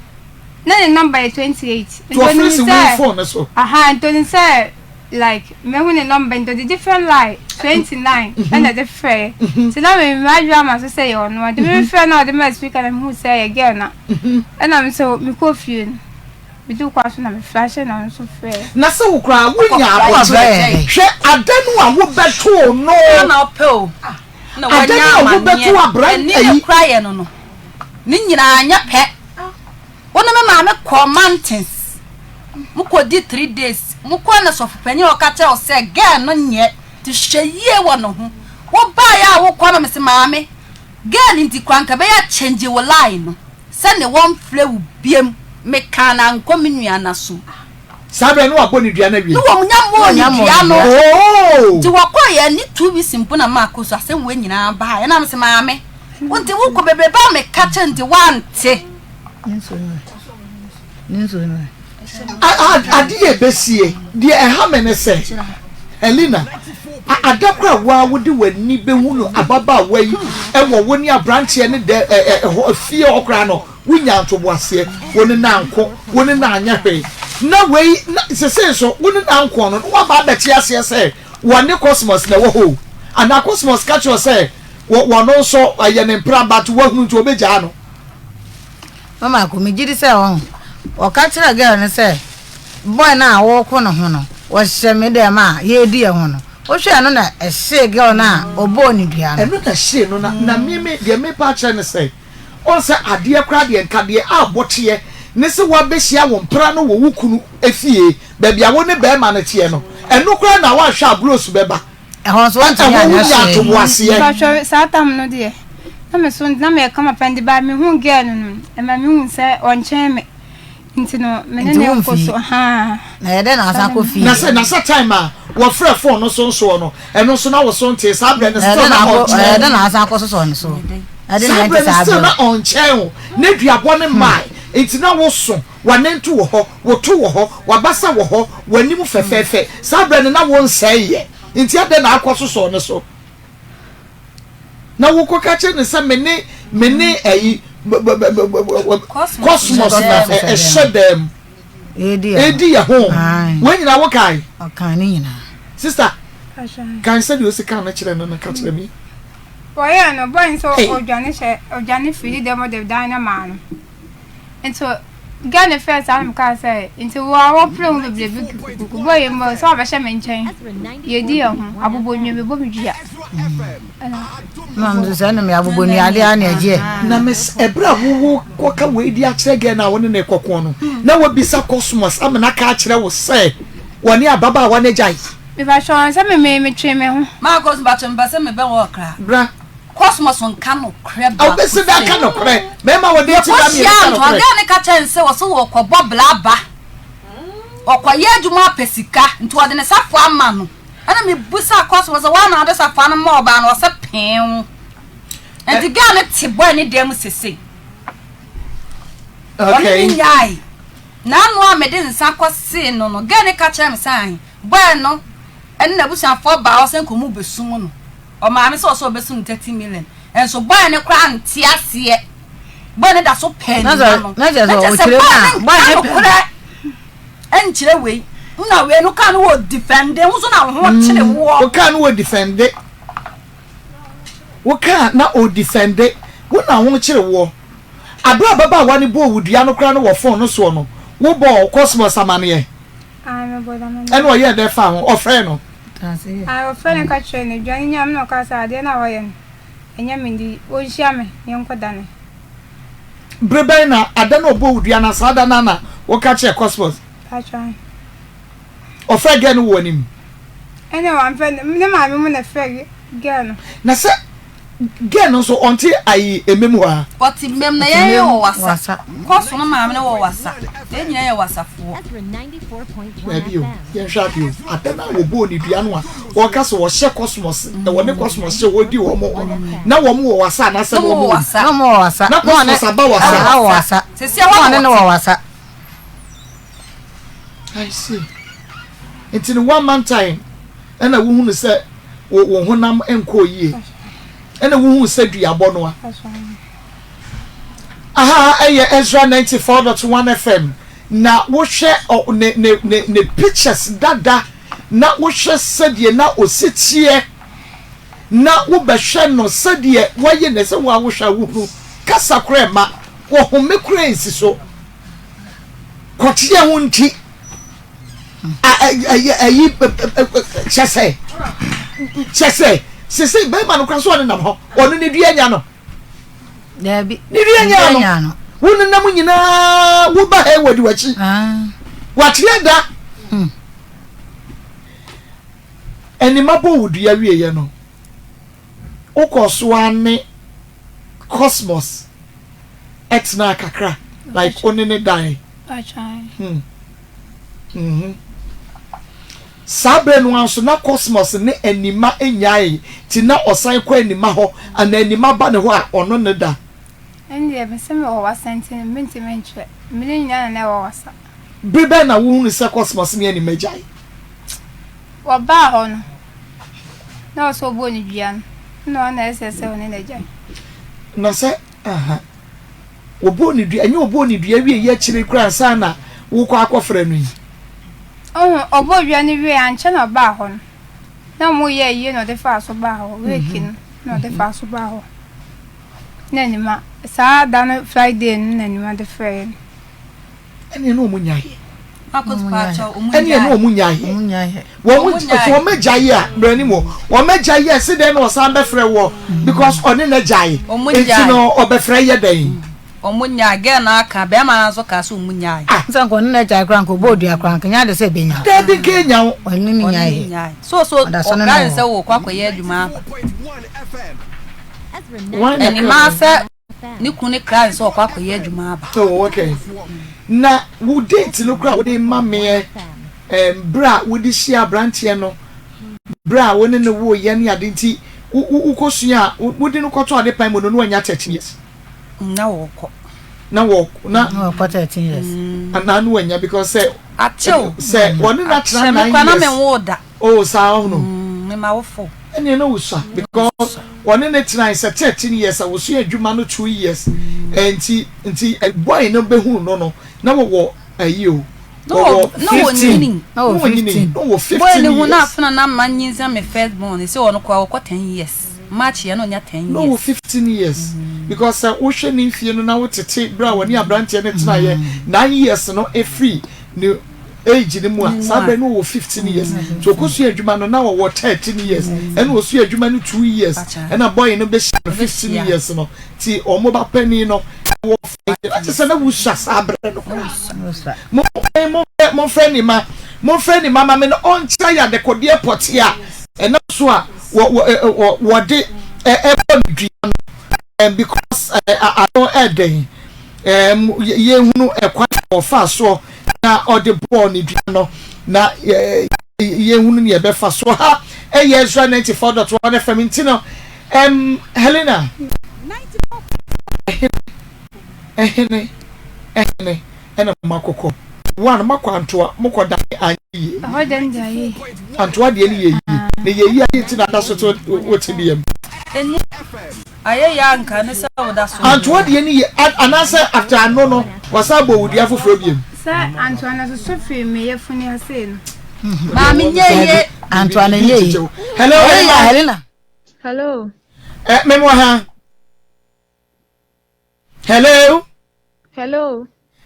Speaker 4: na the number 28
Speaker 1: to face the phone so
Speaker 4: Anthony say like me when the number into the different line 29 and the fair so now me imagine so say you no the fair now the me speaker and who say again na and I'm so me confused we do kwaso na me flash na so fair
Speaker 1: na se wo kra wonya abotire hwe adanu a wo beto no
Speaker 2: na opel na
Speaker 1: wanya wo beto abran
Speaker 2: ni kra ye no no ni nyina anya pe wona me ma me mountains muko di 3 days muko na so fupanye o ka che o se girl no nye ti hweye wo no ho wo ba ya wo kwa me se maame girl nti kwanka be ya change wo line no se ne won fle wo biem me kana nko menua na so
Speaker 1: sabe no aboni dua na wie
Speaker 2: no wo nyamo ni dua no
Speaker 1: oh
Speaker 2: ti wo kwa ya ni 2 weeks mpo na Maa Akos asem we nyina ba ya na me se maame wonti wo ko bebe ba me ka che nti wante
Speaker 3: ninso no
Speaker 1: adie besie die ehamene se Helena adakra wa wodi wani behunu ababa wai ewo woni abranche ne de fie okra no wunya ntoboase woni na anko woni na anyahwe na wei se so woni na anko no wa ba da chiase se woni cosmos na wo ho ana cosmos catch you say wo no so ayene mpra but wo hu nto obeja no
Speaker 3: mama ko mi jiri se won o ka kira girl ne se boy na wo ko no ho no wo hye me de ma ye di e ho no o hwe no na ehye girl na obo ni dua
Speaker 1: eno na hye no na me de me pa cha ne say on say ade kra de nkade abote ne se wa behia wo mpra no wo wukunu efie ba bia wo ne be ma ne tie no eno kra na wa hwa abros beba
Speaker 3: ehon so want
Speaker 1: ya to wase
Speaker 4: ba hwe satam no de na me so na me kama pande ba me hu girl no e ma me hu say onchen me ntino me ne ko so ha
Speaker 3: na yede na asa Kofi
Speaker 1: na se time a wo frɛ phone no so no eno so na wo so nte sa bre ne still na
Speaker 3: yede na asa ko so no so ade na nte sa
Speaker 1: still na on chen ne duabo ne mai enti na wo so wanentu wo ho wo to wo ho wabasa wo ho wanim fefefe sa bre ne na wo nsɛye enti ade na akɔ so ne so na wo ko ka che ne se mene ayi cosmos na shedem edi ya ho when you na wo kai
Speaker 3: okay ni nyina
Speaker 1: sister kan say you see kan na kire no na ka kire mi
Speaker 4: boy no boy so ojane fili dem de dina man into Ghana first I'm ka say into wo play the baby boy mo so ba she menchen ye di ho abobo nwe be bo midua
Speaker 3: na mzo na me abobo ni ale ana eje
Speaker 1: na mes ebra wo koka we di a kire ge na woni na ekokon no na wo bisa cosmos amena ka kire wo say woni ababa wa na jai
Speaker 4: me ba shon say me twe me ho
Speaker 2: Maa Akos batom ba say me be wo kra
Speaker 1: bra
Speaker 2: cosmos on kano crab
Speaker 1: aw be se da kano kre me ma wo de ti na mi
Speaker 2: kano kre ga ka chense wo so wo kɔ bobla ba okoye adwuma pesika nti wo de ne safo ama no ana me busa cosmos wa na de safo no ma oba no wo se pen enti ga ne ti boy ne dem sese
Speaker 1: okay
Speaker 2: yai na no a me de nsa kɔse no ga ne ka chem san boy no en na busa fo ba wo se nkomu besum no o ma me so besu 30 million en so boy ne kra anti ase boy ne da so pen
Speaker 3: na je so o kire na boy ne
Speaker 2: kra en kire we na we no kan wo defend wo so na ho kire wo
Speaker 1: o kan wo defend wo kan na o defend wo na ho kire wo abra baba wa ne bo wudua no kra no wo phone no so no wo bo cosmos amane
Speaker 4: me boda me
Speaker 1: en wo ye de fa ho ofre no
Speaker 4: I will find a catcher in the joining yam no casa, then I am. And Yamindi, old shaman, young Kodane.
Speaker 1: Brebe na adano bo wudua sada nana wo ka che cosmos
Speaker 4: Patron.
Speaker 1: ofre ge no wonim
Speaker 4: Anyone, the mammy when a fag girl.
Speaker 1: na se ge no so onti ayi ememwa
Speaker 2: what mem na ye wo wasa cosmos no ma me wo wasa de nyina ye wasa fo
Speaker 5: Ezra 94.1
Speaker 1: Maybe you
Speaker 5: FM.
Speaker 1: can shop you. Atena wo bo ni dua no a wo ka so wo hye cosmos na wo ne cosmos hye wo di wo mo na wo mo wasa na se wo mo
Speaker 2: wasa
Speaker 3: no mo wasa
Speaker 1: na cosmos aba wasa
Speaker 3: wasa
Speaker 2: se se wa
Speaker 3: ne no wasa
Speaker 1: I see it's in 1 month time and wo hunu se wo honam enko yie and wo hunu se duabo no a aha eye Ezra 94.1 FM na wo hwe ne pictures dada na wo hwe sedie na ositie na wo behwe no sedie waye ne se wo ahwa wo kasa krema wo home krensi so kotie ho nti ayi chese sese be ma no kwaso ne nam ho ono ne dua nya no
Speaker 3: da bi
Speaker 1: ne dua nya no wonu nam nyina wo ba he wadi wachi watia da enima bo wudua wieye no ukoso ane cosmos etna kakra like onene dai
Speaker 4: Patron.
Speaker 1: sabre no anso na cosmos ne enima enyae ti na osan kwa enima ho ana enima ba ne ho a ono ne da
Speaker 4: And the Besame or was sent in a minty mentre. Million never was.
Speaker 1: bebe na wo hunu se cosmos ne enima jai
Speaker 4: Or bar on. No so bony Gian. No one else says so in a jay.
Speaker 1: na se aha obo ni dua enye obo ni dua wie ye kire kura sana wo kwa akofra no yi
Speaker 4: Oh, Obo any way and channel bar on. No more ye no the fast bar waking, no the fast bar. Nenima, sa done Friday, Nenima the friend.
Speaker 1: ene no munyae
Speaker 2: Akos pacha
Speaker 1: eni e no omunyahe wo mejaye a brani mo wo mejaye se den wo san be frɛ wo because oni na jaye enti no obefrɛ ye den
Speaker 2: omunya ge na aka be ma na so ka so omunya
Speaker 3: nsan ko na jaye kran ko bodu akran nya de se benya
Speaker 1: de bi kenya
Speaker 3: oni ni nyaye
Speaker 2: so o kan se wo kwakoye adwuma eni ma se ni kunu kran se o kwakoye adwuma ba
Speaker 1: oh okay na wo date no kra wo de mame bra wo di share brantie no bra wo ne no wo ye ne ade nti wo kosua wo de no kwoto ade pan mo no anya 13 years
Speaker 2: na wo
Speaker 3: na 13 years
Speaker 1: ana no anya because say one na tra na
Speaker 2: na me wo da
Speaker 1: oh sa no
Speaker 2: me ma wo fo
Speaker 1: ene no wo sa because one na tra say 13 years I was adwuma no 2 years enti boy no behu no na wo ayo
Speaker 2: no 15
Speaker 1: no 15
Speaker 2: boy ne hu na afuna na manyinza me first born say ono kwa wo 10 years match ye no nya 10 years
Speaker 1: no 15 years because wo hwe ni fie no na wo tete bra woni abrante ne tena ye 9 years no e free no age ni mu a sabe no wo 15 years so kosu adwuma no na wo 13 years and wo su adwuma no 2 years and a boy no be 15 years no ti omo ba pani no wo fight say na wo sha sabre no mo friend ni mama me no on ya de kodie potia and so a wo de because I don't add ye hunu ekwa ofa so na ode ball ni duano na ye hunu ni ebefa so ha Ezra 94.1 FM intino Helena 94 ena makoko one makwantoa mokoda ayi
Speaker 4: hoden dai
Speaker 1: antoa de ni ye ne ye ayi tina da so to wotibiem
Speaker 2: eni aye ya nka ne sa woda so
Speaker 1: antoa de ni ye anasa after anono wasabo wudi afoforo biem
Speaker 4: sa antoa so fi me ye funi ase no
Speaker 2: ma me ye
Speaker 3: antoa na ye
Speaker 1: hello
Speaker 4: hello
Speaker 1: memo ha hello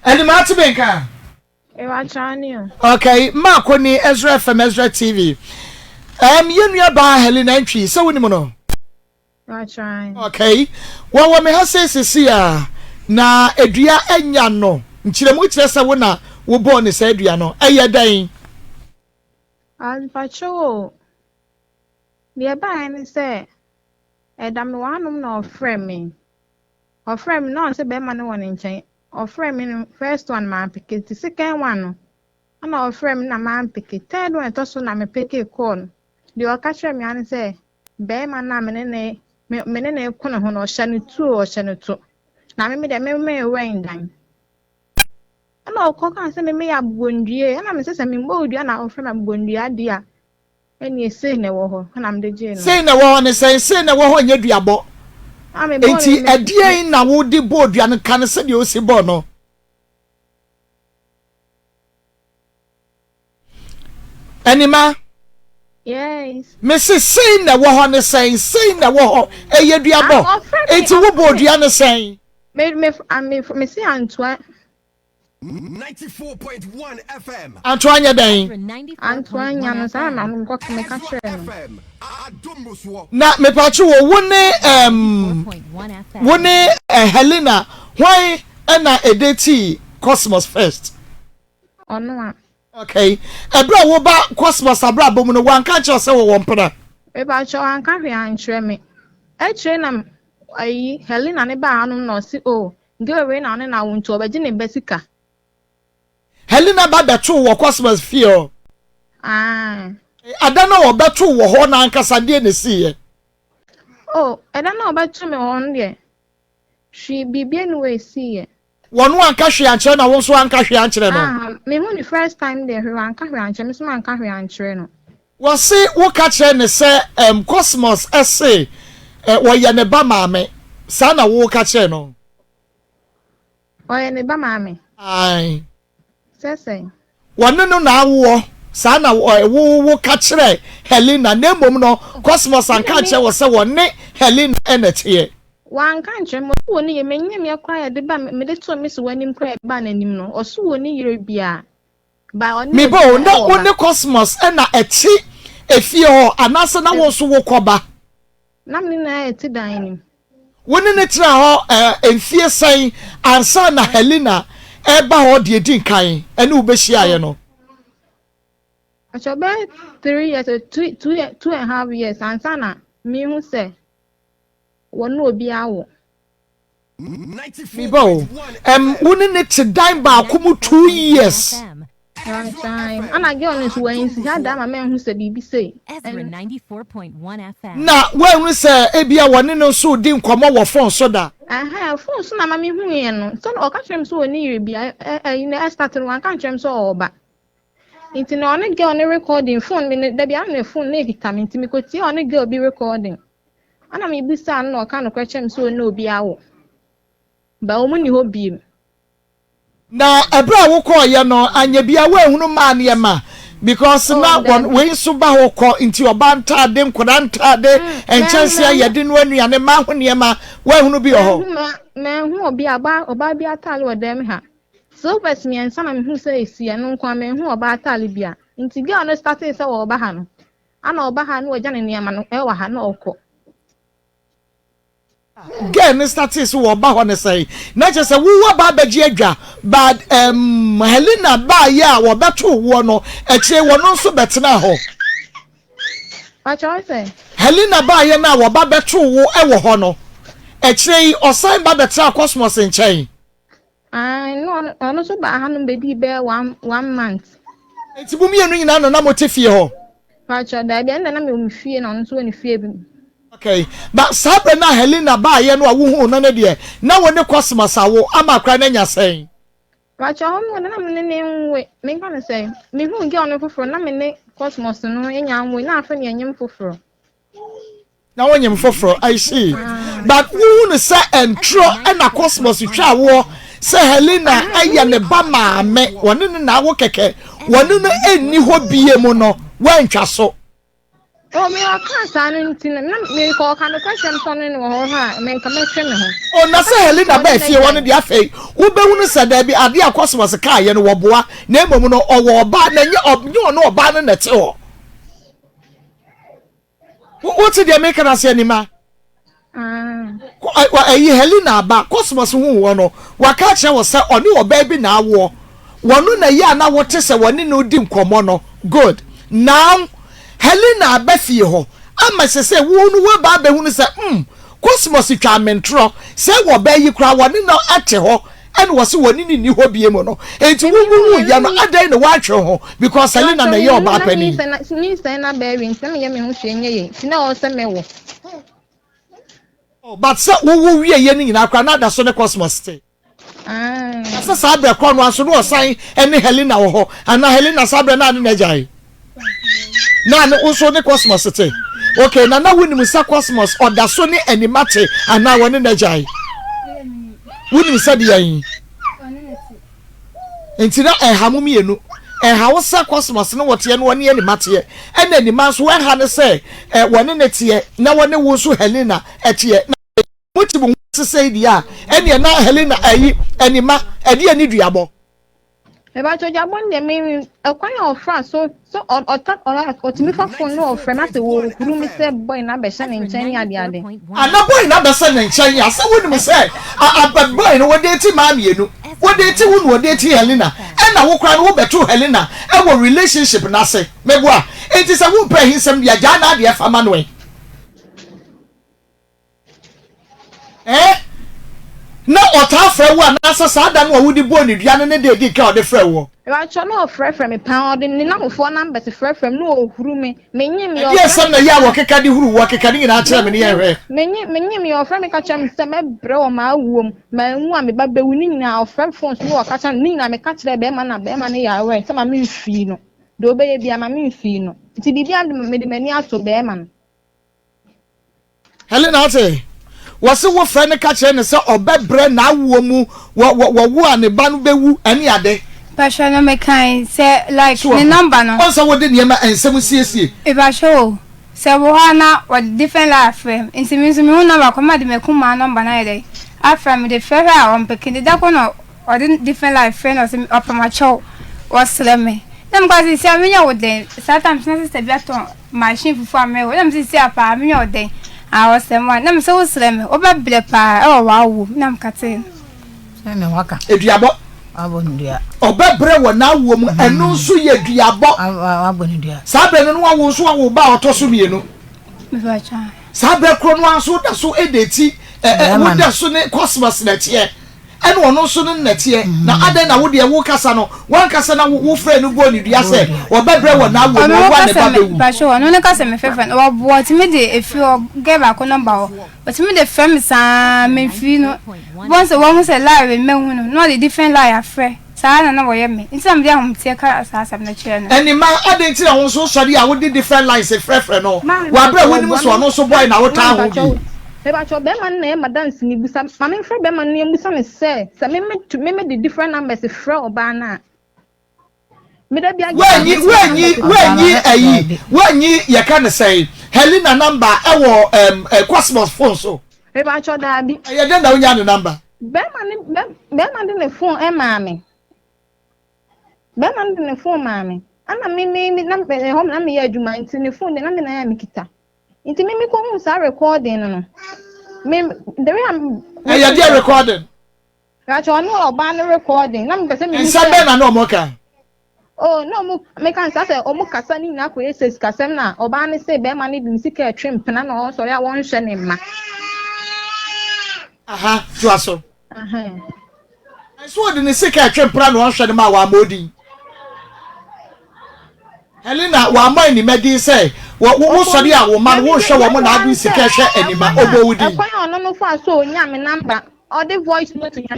Speaker 1: Eni mati benka
Speaker 4: ewa chani
Speaker 1: okay ma ko ni Ezra FM Ezra TV yenua ba Helena Antwi so woni mo no
Speaker 4: wa chani
Speaker 1: okay wo me ha sesi a na edua anya no nchiremu kire se wo na wo bo ni se edua no eye dan
Speaker 4: an pacho ni ba ni se edam no anum na ofrem no se be ma no won nchen ofrem first one man pick the second one and ofrem na man pick third one to so na me pick call the okashe me an say be ma na menene kono ho no hye ne tu na me de me wen dan ana okoka say me ya bondue ana me say me mbodua na ofrem abondua dia eni say ne wo ho na me de je no
Speaker 1: say ne wo ho ne say ne wo ho nya duabo enti adie na wo di bodua no kan se de o si bo no anima
Speaker 4: yes
Speaker 1: Mrs. say na wo ho ne say na wo ho eye duabo enti wo bodua no say
Speaker 4: me say Antoine
Speaker 6: 94.1 FM
Speaker 1: Antoine dan
Speaker 4: Antoine no say na go me ka chere
Speaker 1: na me pa che wo ne Helena why na edeti Cosmos first
Speaker 4: ono
Speaker 1: okay ebra wo ba Cosmos abra bom no wan ka che se wo mpra
Speaker 4: e ba cho an ka hwe an chere me e chere na ayi Helena ne ba anu no si o gewe na ne na wonto obaji ne besika
Speaker 1: Helena ba da to wo Cosmos feel adana wo beto wo ho na ankasa de ne sie
Speaker 4: oh adana wo beto me won de she bibie no we sie
Speaker 1: wonu anka hwe ankyere na won so anka hwe ankyere no
Speaker 4: me hu the first time there hwe anka hwe ankyere me so anka hwe ankyere no
Speaker 1: wo se wo ka kyere ne se Cosmos ese wo ye ne ba maame sa na wo ka kyere no
Speaker 4: wo ye ne ba maame
Speaker 1: ai
Speaker 4: sese
Speaker 1: wonu no na awo sa na wo ka kyere Helena na mom no Cosmos anka kyere wo se wo ne Helena enete
Speaker 4: wan kan kyere mo wo ne ye menye me akwa ye de ba me de to me so wanim kra ba nanim no oso wo ne yire bia
Speaker 1: Me bo no one Cosmos and a chi if you anasa na wo so wo koba.
Speaker 6: Na me na eti dan ni.
Speaker 1: Woni ne tra ho enfie san ansa na Helena eba ho de din kan ene wo be hia ye no.
Speaker 6: Achobe 3 years 2.5 years ansa na me hu say wonu obi awo.
Speaker 1: Me bo woni ne ti dan ba akumu 2 years.
Speaker 6: Long time. And I get on this way in Sihada, my man who said BBC.
Speaker 5: Ezra 94.1 FM.
Speaker 1: Na when we say ebia woni no so din komo wo phone so da.
Speaker 6: Aha, phone so na mami hu ye no. So o ka twem so oni rebia I started one kan twem so oba. Inti na oni get on recording phone me da bia na phone na vitamin inti me ko ti oni get obi recording. Ana me bisa no ka no kwetwem so no obi awo. Ba o mu ni ho bi.
Speaker 1: Na ebra wo ko ye no anya bia we hunu ma ne ma because na we so ba wo ko nti oba ntade nkoda ntade enchansia ye de no anuane ma ho ne ma we hunu bi ho
Speaker 6: me hu obi oba bi atale wo dem ha so pes me ansa na me hu say esi no nkwa me hu oba atale bia nti girl no starting say wo oba ha no ana oba ha no oja ne ma no e wa ha na okọ
Speaker 1: girl no starting so wo oba ho ne say na che say wo ba baji adwa but Helena ba ya wo beto wo no eche wo no so betena ho
Speaker 6: acha say
Speaker 1: Helena ba ya na wo ba beto wo e wo ho no eche osan ba betena Cosmos nchen
Speaker 6: no so ba ha no be di be 1 month
Speaker 1: enti bu mi enu nyina no na mo te fie ho
Speaker 6: acha da bia na me o fie no so ni fie bi.
Speaker 1: Okay, but sabe na Helena ba ye no awu na ne de na woni Cosmos awo ama kra na nya sen.
Speaker 6: Wacha ho na me ne nwe me kan say me hu nge ono foforo na me ne Cosmos no enya nwe na afa ne enyem foforo.
Speaker 1: Na wonyem foforo I see. But who ne say entro na Cosmos twa wo say Helena aya ne ba maame woni ne na wo keke woni no enni ho biye mu no wantwa so.
Speaker 6: Oh, me I can't stand in me call kind of question son in her, men come and ho.
Speaker 1: Oh, na say Helena ba fie woni de afei. Wo be hunu say da bi ade Cosmos ka ye no wo boa na emom no owo ba na nye no oba no nete ho. What did they make us anima? Helena ba Cosmos hu wo no. Wa ka che wo say oni oba bi na awo. Wonu na ya na wo te say woni no di nkomo no. Good. Now Helena abafie ho ama se wonu we ba be hunu se Cosmos twa mentro se wo ba yi kra woni no ate ho and wo se woni ni ho bie mu no enti wu ya no adai no wa twe ho because Helena na ye oba pani
Speaker 6: ni se na ba wi nsem ye me hu hwenye ye ti na o se me wo
Speaker 1: but se wu wie ye ni nyina kra na da so ne Cosmos stay asa sabe kro no aso no osan ene Helena wo ho ana Helena sabe na ne jai na no also ne Cosmos te okay na woni musa Cosmos oda so ne animate ana woni na jai woni musa de yan enti na hamu mienu hawo sa Cosmos no wote no woni animate na anima so ha ne se woni ne te na woni wo so Helena etie na motibu se dia ene na Helena ayi anima ade ani duabo
Speaker 6: Eba cho Jabon de me akwan of France so otimi fa phone no of friend ase wo kuru mi se boy na be sha ne nchen ya ade
Speaker 1: ana boy na be sha ne nchen ya se woni mi se a boy no wo de ti ma mienu wo de ti wo no wo de ti Helena e na wo kra no wo beto Helena e wo relationship na se mebo a enti se wo pa hinsem dia ja na de fa ma no na ota fra wo na sasa da no wo di bo ni dua ne de di ka o de fra wo
Speaker 6: Eba cho no fra me pa o de ni na mo fo number se fra me no ohuru me nyim yo
Speaker 1: yes na ya wo keka di huru wo keka ni na kire me ne ye hwe
Speaker 6: nyim yo fra me ka chem se me bre o ma awuom ma hu a me ba bewu ni na o fra phone so wo ka chan ni na me ka kire be ma na be ma ne ya we se ma me mfi no do be ye bia ma me mfi no ti bibia me de mani aso be ma no
Speaker 1: Helena ate wase wo friend ka kire ne se obebre na awo mu wo ane ba no bewu ani ade
Speaker 4: Pasha no me kind say like the number no
Speaker 1: once wo de niema ensem siesie
Speaker 4: e ba show say wo na what different life insemi hu number come de me kuma number na ide after me the fair on picking the da ko no or different life friend or from my show wasleme nam kwasi si amenya woden sometimes na sister bi aton machine fufu amewo nam si apa amenya woden a wasema nam se wasleme obabre pa e wawo nam kate
Speaker 3: me waka
Speaker 1: eduabo
Speaker 3: abondia
Speaker 1: obabre wo na wo mu enu nso ye eduabo
Speaker 3: abondia
Speaker 1: sabe no wo nso wo ba otoso mienu
Speaker 4: me facha
Speaker 1: sabe kro no anso da so edeti wo da so ne cosmos na tie ene ono so no nnetie na adan na wo de wo kasa no wan kasa na wo frɛ no bo ni dua sɛ obabre wo na wo no wa ne ba be wu
Speaker 4: ba sho no ne kasa me fefen o bo ti me de efi o ge ba ko number o but me de fem sa me fi no once one say live me hu no the different lie afre sa na wo ye me nti am de ahom tie ka sa na kire no
Speaker 1: eni ma adan ti na wo so sori a wo de different lines frɛ no wa bra wo ni so no so boy na wo ta ho bi
Speaker 6: Eba cho be man na ma dance ni busa ma me frɛ be man ni busa me say me the different numbers frɛ oba na me da bia wanyi
Speaker 1: ye ka ne say Helena number e wo Cosmos phone so
Speaker 6: eba cho da bi
Speaker 1: ye den da wonya ne number
Speaker 6: be man de phone e ma me be man de phone ma me ana me na home na me ya adwuma nti ne phone na me na ya me kita inti me ko hu sa recording no me the way am
Speaker 1: ya dey recording
Speaker 6: racho no oba no recording na me pese me
Speaker 1: sabe na no moka
Speaker 6: oh no me kan sa say o mo kasa ni na ko yes kasem na oba ne say be ma ne bi sika twem pena na o so ya won hwe ne ma
Speaker 1: aha tuaso
Speaker 6: aha
Speaker 1: so de ne sika twem pena na o hwe ne ma wa modi Helena wa man ni medi say wo sori a wo man wo hwe wo mo na adu sika hwe anima obowudi
Speaker 6: e kwa ono no fa so onya me number or the voice note nya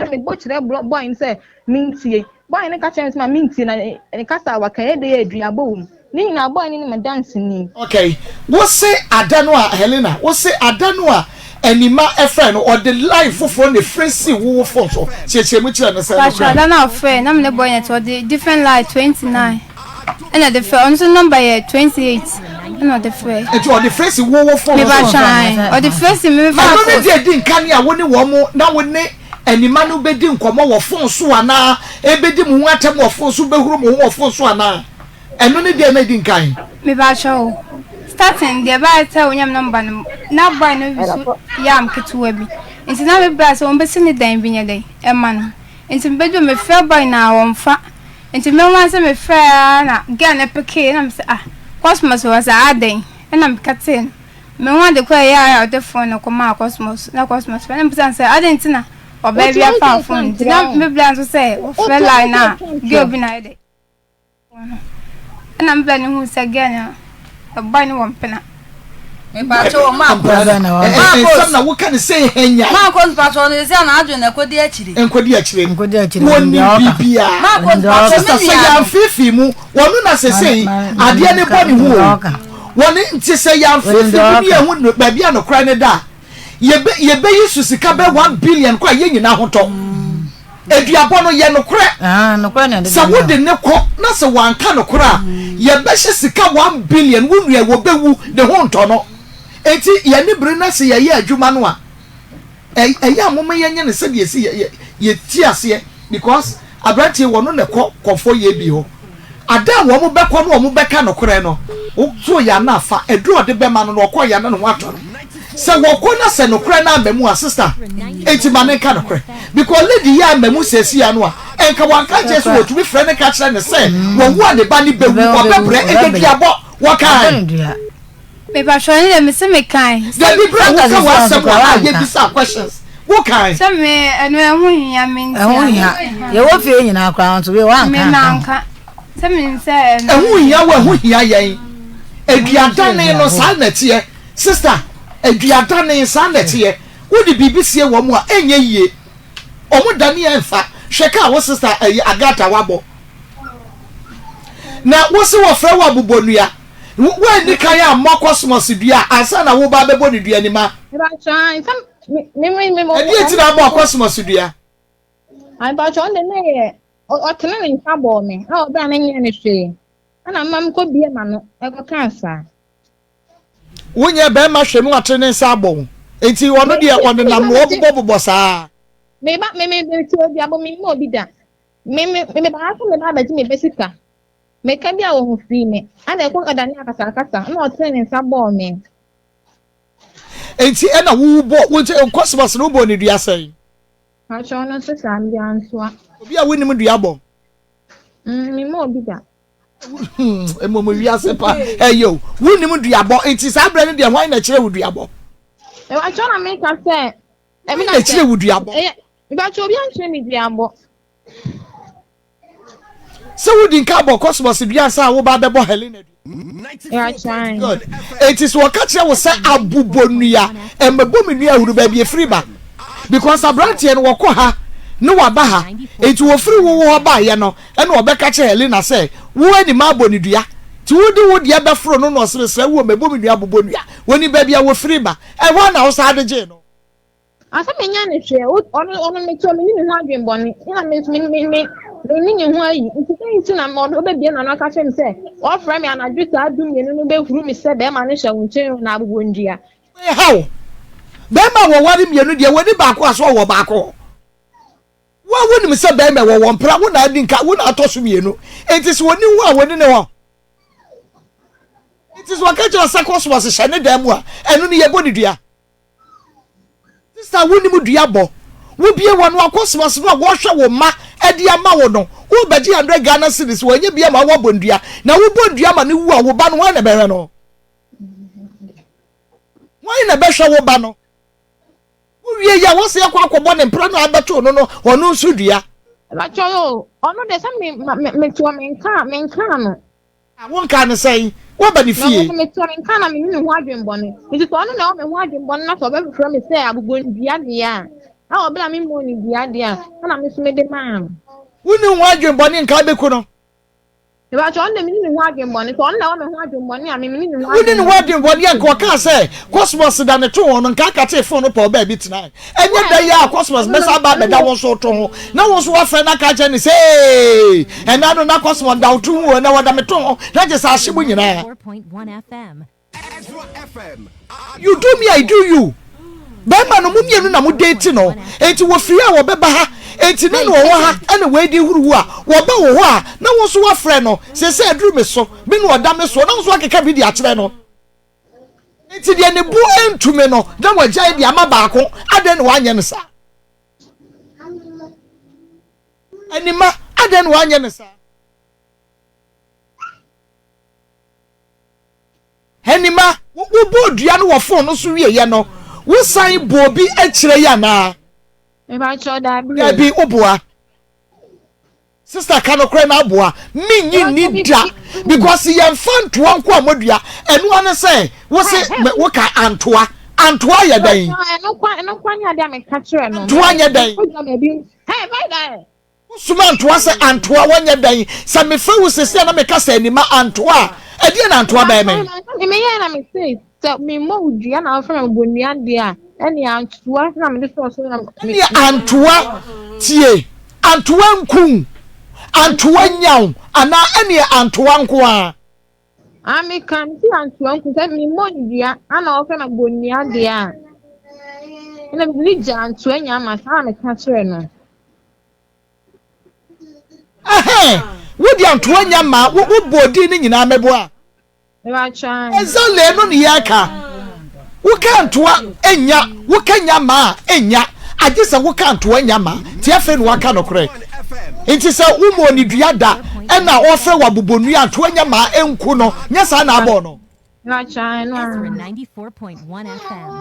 Speaker 6: me bo chire boy say mintie boy ne ka chance ma mintie na ne kasa wa ka ede aduabo wo ni na boy ni me dance ni
Speaker 1: okay wo say adano a Helena wo say adano a anima efre no or the live fofo ne frenzy wo fo so cheche mu chire ne say
Speaker 4: adano afre na me boy net or the different live 29 and the first number 28 no the first
Speaker 1: et or the frenzy wo fo
Speaker 4: me ba shine or the first me
Speaker 1: fa no me dey din kan ya wo ni wo mo na wo ne anima no bedi nkomo wo fo so ana ebedi mu hu atem wo fo so behuru mu wo fo so ana eno ne dey na din kan
Speaker 4: me ba show starting the ba tell nyam number no na boy no bisu yam ketuwa bi nti na me bra so on be sini dan bi nya dai e ma no nti me do me fair boy na won fa nti me wan se me fair na Ghana peke na me se Cosmos was aden and I'm cutting me wan de kwa ya the phone no Maa Akos na Cosmos na me say adentina o baby afa phone na me plan to say o fair line na girl bi na ide and I'm planning who say Ghana a boy no one pena
Speaker 2: me ba cho Maa
Speaker 1: Akos na wo kan say henya
Speaker 2: Maa Akos pa cho no say na adwen na kodi achire
Speaker 1: enkodi achire
Speaker 3: woni
Speaker 1: bibia
Speaker 2: Maa Akos pa cho
Speaker 1: me ya fifi mu wonu na sesei ade ne boni hu woni nti say ya fifi mu ye hu ba bia no kra ne da ye be yisu sika be 1 billion kwa ye nyina hoto eduabo no ye no kra
Speaker 3: no kra ne de
Speaker 1: sa wo de ne ko na se wanka no kra ye be hye sika 1 billion wonu ye wo bewu de honto no enti ye ne bre na se ye adwuma no a eya moma ye nye ne se de si ye ti ase because abrantie wono ne kofo ye bi ho ada wo mo beko no wo mo beka no kra no wo so ya na fa eduro de be ma no ko ya na no wato se wo ko na se no kra na mamu a sister enti ma ne ka no kra because lady ya mamu se si ya no a enka wanka je so wo tu bi frɛ ne ka kire ne se wo wo ne ba ni be wu obebre eduabo wo kan
Speaker 4: me ba show ni me se me kan
Speaker 1: the libra wo ka wa se kwa ye bisa questions wo kan
Speaker 4: se me eno ehun ya me ntia
Speaker 3: ye wo fie nyina akra nso we wa
Speaker 4: me nanka se me se
Speaker 1: ehun ya wo ehun ya yen eduadane no sa na tie sister eduadane sa na tie wo di bibisie wo mu a enye yie omo dane enfa hweka wo sister agata wabo na wo se wo fra wo bobonua wo ni kan ya Cosmos dua ansa na wo ba bebo ni dua ni ma
Speaker 6: eba chan me
Speaker 1: edi eti na mo Cosmos dua
Speaker 6: ai ba chan de ne o tene ni nka bo me na o bra na nye ne hwe ana mam ko bie ma no e ko kansa
Speaker 1: wonye be ma hwe no atene nsa abon enti wono de wono na mo bobo saa
Speaker 6: me ti obi abo me mo bi da me ba so me ba ba ti me besika me ka bia wo ho free me ana e ko kadane akasa na o tene nsa ball me
Speaker 1: enti e na wo bo wo Cosmos no bo ne dua sai
Speaker 6: ha cho na so sam bia nso a
Speaker 1: obi a wonim dua bo
Speaker 6: me mo obi da
Speaker 1: emo mo wiase pa eyo wonim dua bo enti sa bra ne de hwan na kire wo dua bo
Speaker 6: e wa cho na me ka se e me
Speaker 1: na kire wo dua bo
Speaker 6: e ba cho obi an kire me dua bo
Speaker 1: so wo din ka bo Cosmos dua sa wo ba be bo Helena
Speaker 6: yeah trying
Speaker 1: good it is what catch we say abubonua emebo menua huru ba bi free ba because abrantie no wako ha no waba ha enti wo free wo ba ye no e no obeka che Helena say wo ani ma boni dua ti wo di wo dia be fro no no sere wo mebo menua abubonua woni ba bia wo free ba e ho na wo sa de je no
Speaker 6: asa menya ne hwe ono me to me ni ho adwen boni ina me ni ho ayi nti na mo do be bia na ka chem se o fra me anadwu sa adum ye no be huru mi se be ma ne hwe wonchen na abubo ndua
Speaker 1: how be ma wo wari mienu de woni ba ko aso wo ba ko wo woni mi se be ma wo wompra wo na adi nka wo na atoso mienu enti woni wo a woni ne ho it is wakacho sakos was shane dem a enu ne ye boni dua sister woni mu dua bo wo bie wonu akosmos no wo hwe wo ma edi ama wo no wo baji 100 Ghana cedis wo nye bie ma wo bondua na wo bondua ma ne wu a wo ba no wa na behwe no why na behwe wo ba no wo wie ya wo se akwa akobo ne mpra no abeto no no onu nsu dua
Speaker 6: la cho ono de sa me to me nka no
Speaker 1: awon ka ne sei wo ba ni fie
Speaker 6: me to me nka na me ni ho adwen bone nti to ono na o me ho adwen bone na so be frɛ me say abubo ndua dia a obla mi mo ni dia dia na me so me de ma
Speaker 1: woni ho adwen bone nka beku no
Speaker 6: e ba cho on me ni ho adwen bone to on na o me ho adwen bone a me ni ho
Speaker 1: woni ni ho adwen bone nka o ka say Cosmos da ne to no nka ka te phone no pa ba bi tena enye da ya Cosmos mesa ba be da won so to ho na won so wa fa na ka je ni say ena no na Cosmos da to ho na wada me to ho na je sa hye bu nyina
Speaker 5: 4.1 FM
Speaker 7: Ezra FM
Speaker 1: you do me I do you Bema no mumienu na mu date no enti wo firi a wo beba ha enti ne no wo ha ene we di huru a wo ba wo ho a na wo so wa frɛ no se aduru me so me no oda me so na wo so akeka video a kyerɛ no enti de ne bu entume no na wo gya de ama baako ade ne wanye ne sa anima ade ne wanye ne sa anima wo bo dua no wo phone no so wie ye no we sign bobi ekire ya na
Speaker 6: e ba cho da
Speaker 1: bi oboa sister kanokre na aboa minyi ni da because ye fan to anko amodua enu ane say wo se wo ka antoa ye dan
Speaker 6: eno kwa nya da me ka kire no
Speaker 1: antoa nya dan
Speaker 6: hey bye da
Speaker 1: suma antoa se antoa wonya dan se me fa wo se na me ka se ni ma antoa e die na antoa ba me
Speaker 6: me ye na me say so me mo dua na from bonua dia eni antoa na me so so na
Speaker 1: ni antoa tie antoa nkun antoa nyaw ana eni antoa nko a
Speaker 6: ami kan ti antoa nkun se me mo dua ana from bonua dia ina bi ja antoa nya ma sa me ka kire no
Speaker 1: wo di antoa nya ma wo bodi ni nyina mebo a
Speaker 6: e ba chan
Speaker 1: ezale no ni yaka wo ka antoa enya wo ka nya ma enya agisa wo ka antoa nya ma ti afa no waka no kore enti se wo mo ni dua da e na ofe wa bobonu antoa nya ma enku no nya sa na abo no
Speaker 6: na chan no
Speaker 5: 94.1 FM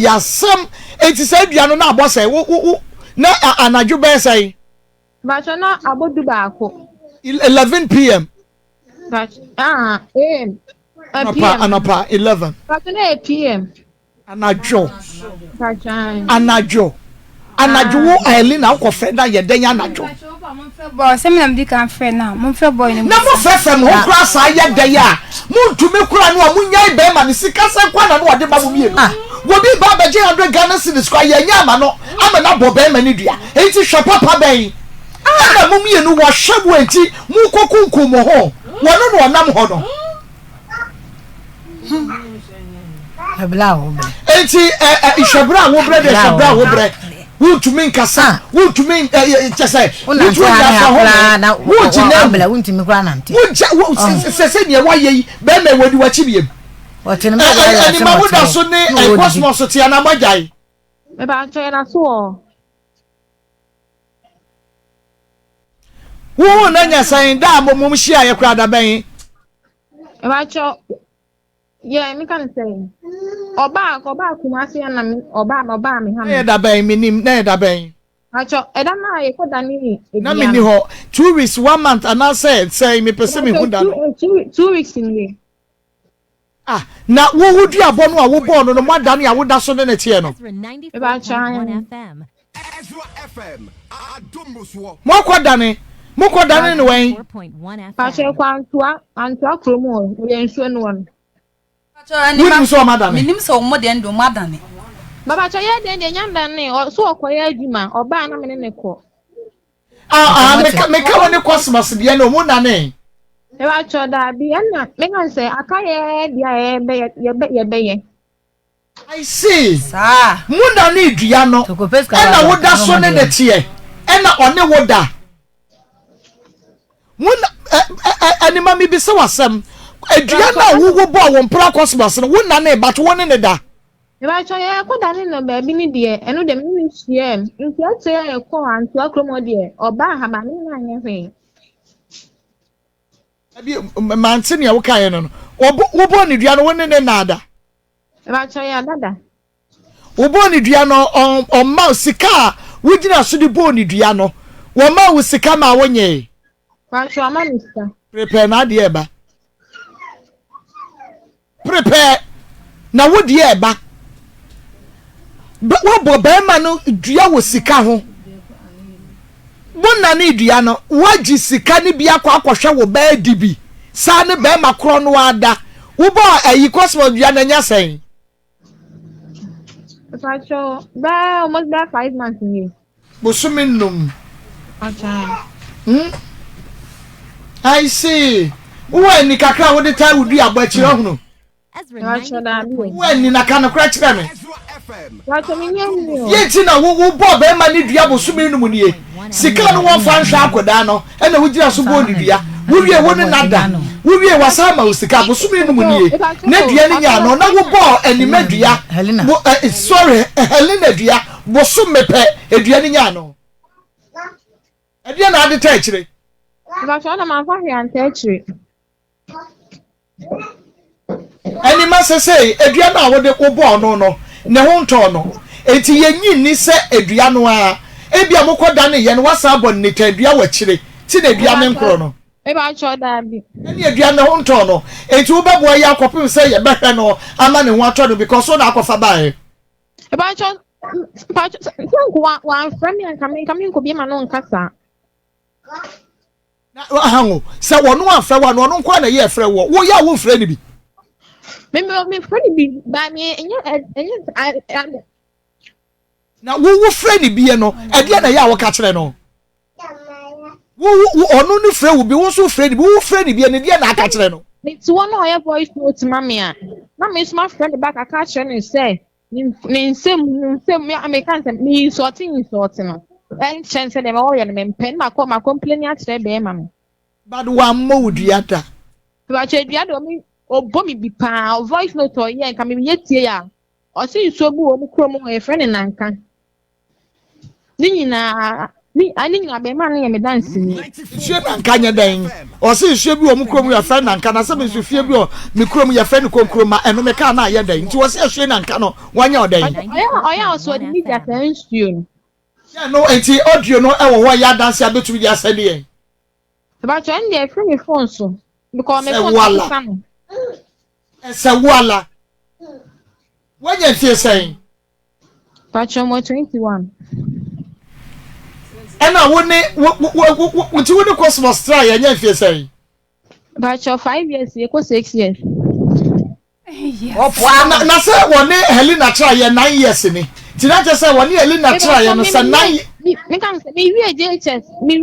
Speaker 1: yasem enti se dua no na abo se wo na anadwo be sai
Speaker 6: ba cho na abodu ba ko
Speaker 1: 11 p.m.
Speaker 6: But AM.
Speaker 1: Anapa 11.
Speaker 6: But na PM.
Speaker 1: Anajo.
Speaker 6: Anajo.
Speaker 1: Anajo Elena ko fe na ye den anajo.
Speaker 4: Boy, se me na mdi kan fe na. Mo fe boy ni.
Speaker 1: Na mo fe fe mo kura sa ye den ya. Mo ntumi kura no a mo nyai be ma ni sika se kwa na no de ba mo mie. Wo bi ba ba je 100 Ghana cedis kwa ye nya ma no. Ama na bo be ma ni dua. Enti hwe papa ben. Ana mo mie no wo hwebu enti mo kokunkum mo ho. Wono no onam ho no.
Speaker 3: Ebla wo bre.
Speaker 1: Enti ishebra wo bre de shebra wo bre. wontumi nkasa wontumi kyese
Speaker 3: wontumi na wontumi wontumi kura nante
Speaker 1: se ne waye yi be me wodi wachi biem ani ma woda so ne cosmos so tia na magai
Speaker 6: me ba nche na so
Speaker 1: wo na nya san da mom hia ye kura da ben
Speaker 6: me ba cho yeah me kan say oba kumasi na me oba me ha
Speaker 1: me da ben minim na da ben
Speaker 6: acho eda na ye ko dani
Speaker 1: na me ni ho 2 weeks 1 month and I say me pese me hunda
Speaker 6: 2 weeks in here
Speaker 1: na wo wudi abon no a wo born no mo da no ya wo da so na tie no
Speaker 5: Ezra FM.
Speaker 7: Ezra FM. Adomoswo.
Speaker 1: mo kwa dane no wen
Speaker 5: 4.1
Speaker 6: acho
Speaker 5: FM.
Speaker 6: kwa antua kromo ye nsuo no won
Speaker 1: wonim so madam
Speaker 2: minim so mo de ndo madam
Speaker 6: baba cho ye de nyanda ne so okoye adwuma oba na me ne ko
Speaker 1: me ka woni cosmos de no mo na ne
Speaker 6: e wa cho da bi na me kan say akaye dia ye be
Speaker 1: I see
Speaker 2: sa
Speaker 1: mo na ne dua no na wo da so ne tie na one wo da mo anima mi bi se wasem adua na wo bo won pra cosmos no wo na ne but wo ne da
Speaker 6: e ba cho ye ko dani no ba bi ni de enu de mi hie nti ate ye ko antu akromo de oba ha ma ni na nye hwe
Speaker 1: abi mantini ya wo kai no wo bo ni dua no wo ne na ada
Speaker 6: e ba cho ye dada
Speaker 1: wo bo ni dua no on ma sika wo gina so di bo ni dua no wo ma wo sika ma wo nye
Speaker 6: ba cho ama ni sika
Speaker 1: prepare na de eba prepare na wo de eba wo bo be ma no dua wo sika ho wonna ne dua no waji sika ne bia akwa wo ba dibi sa ne be ma kro no ada wo bo ayi cosmos dua na nya sen
Speaker 6: ba cho ba almost 5 months ni
Speaker 1: bo suminum
Speaker 6: acha
Speaker 1: I see wo ni kakra wo de tai wo dua ba chi ho no
Speaker 5: Ezra 90.1.
Speaker 1: wo ni na kana kra kira me
Speaker 6: ba cho mi nyen
Speaker 1: ye ti na wo bo be ma ne dua bo suminum nie sika no won fa nhwa akoda no e na wo gira so bo ni dua wo wie wo ne nada wo wie wasama wo sika bo suminum nie na dua ni nya no na wo bo anima dua sorry Helena dua bo sumepe dua ni nya no dua na ade ta kire
Speaker 6: ba cho na ma fa hwe anta kire
Speaker 1: anima sese dua na wo de wo bo no ne ho nto no enti yenyi ni se dua no a ebia mokoda ne ye no wasa abon ne tadua wa kire ti na dua ne nkro no
Speaker 6: e ba cho da bi
Speaker 1: ene dua ne ho nto no enti wo bebo ya akopim se ye behwe no ama ne ho ato no because so na akofa bae
Speaker 6: e ba cho wa friend and coming ko bi ma no nkasa
Speaker 1: na hango se wono afra wa no nko na ye frɛ wo ya wo frɛ ni bi
Speaker 6: me friend bi ba me enye
Speaker 1: na wo frɛ ni bi no ade na ya wo ka kyerɛ no wo ono ni frɛ wo bi wo so frɛ ni bi wo frɛ ni bi ne de na aka kyerɛ no
Speaker 6: it's one of your voice note mama ya na me my friend back aka kyerɛ no say ni nsem me american say me sorting no and chance dem all your me pen ma complain ya kyerɛ be ma me
Speaker 1: but wa mo duata
Speaker 6: ba che duado me obo mi bi pa voice note o ye nka me ye tie ya o si so bu o mu krom o e friend nanka ni nyina be ma na ye me dance ni
Speaker 1: hwe nanka nya dan o si hwe bi o mu krom ya friend nanka na se me so fie bi o me krom ya friend konkrom ma eno me ka na ye dan nti o si hwe nanka no wanya o dan
Speaker 6: oya so di media tension
Speaker 1: ya no enti audio no e wo ho ya dance abetu di asade ye
Speaker 6: ba cho ndi e free me phone so because me phone
Speaker 1: esa wala wanya fie sen
Speaker 6: ba cho mo 21
Speaker 1: ena wo ti wo ne cosmos try ya nya fie sen
Speaker 6: ba cho 5 years e ko 6 years
Speaker 1: na se woni Helena try ya 9 years ni ti na je se woni Helena try ya no se 9
Speaker 6: me kan se me wie GHS me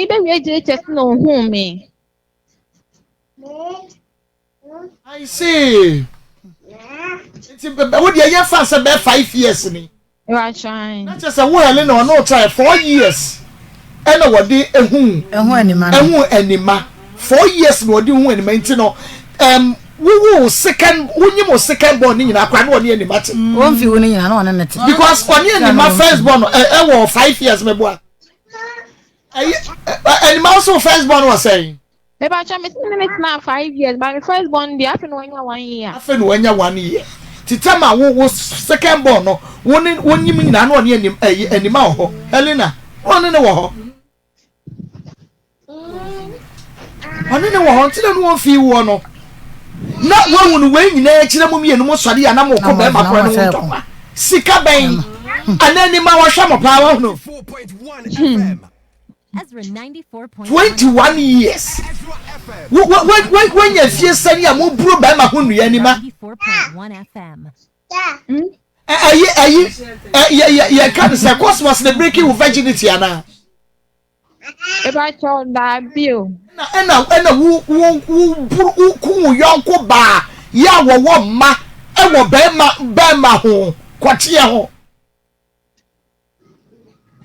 Speaker 6: be wie GHS no hu me
Speaker 1: I see. It's what the year fast about 5 years ni.
Speaker 6: You are trying.
Speaker 1: Not just a while no no try 4 years. And what dey enima 4 years no dey hu enima ntino wo second born ni na kwa no ne enima te.
Speaker 3: Won fi wo ni na no ne te.
Speaker 1: Because oni enima first born wo 5 years me boa. Enima also first born was saying.
Speaker 6: Maybe I try me now 5 years, but my first born dey after no 1 year.
Speaker 1: After no 1 year. Titama wo second born no woni mi na no ne enima ho. Helena, won ne wo ho. Oni ne wo ho ntina no fi wo no. Na wonu we nyina akira mu mienu mo sori ya na mo ko be makro no ntoma. Sika ben. Anani ma wo hwa mo pa wo no.
Speaker 7: 4.1 FM.
Speaker 5: Ezra 94.1
Speaker 1: 21 years. When you feel sani a mo bro ba ma ho nu ya ni ma.
Speaker 5: 94.1 FM.
Speaker 1: You can say cosmos the breaking with virginity ana.
Speaker 6: If I told that bill.
Speaker 1: Na wu ku yonko ba ya wo ma e wo be ma ho kwatie ho.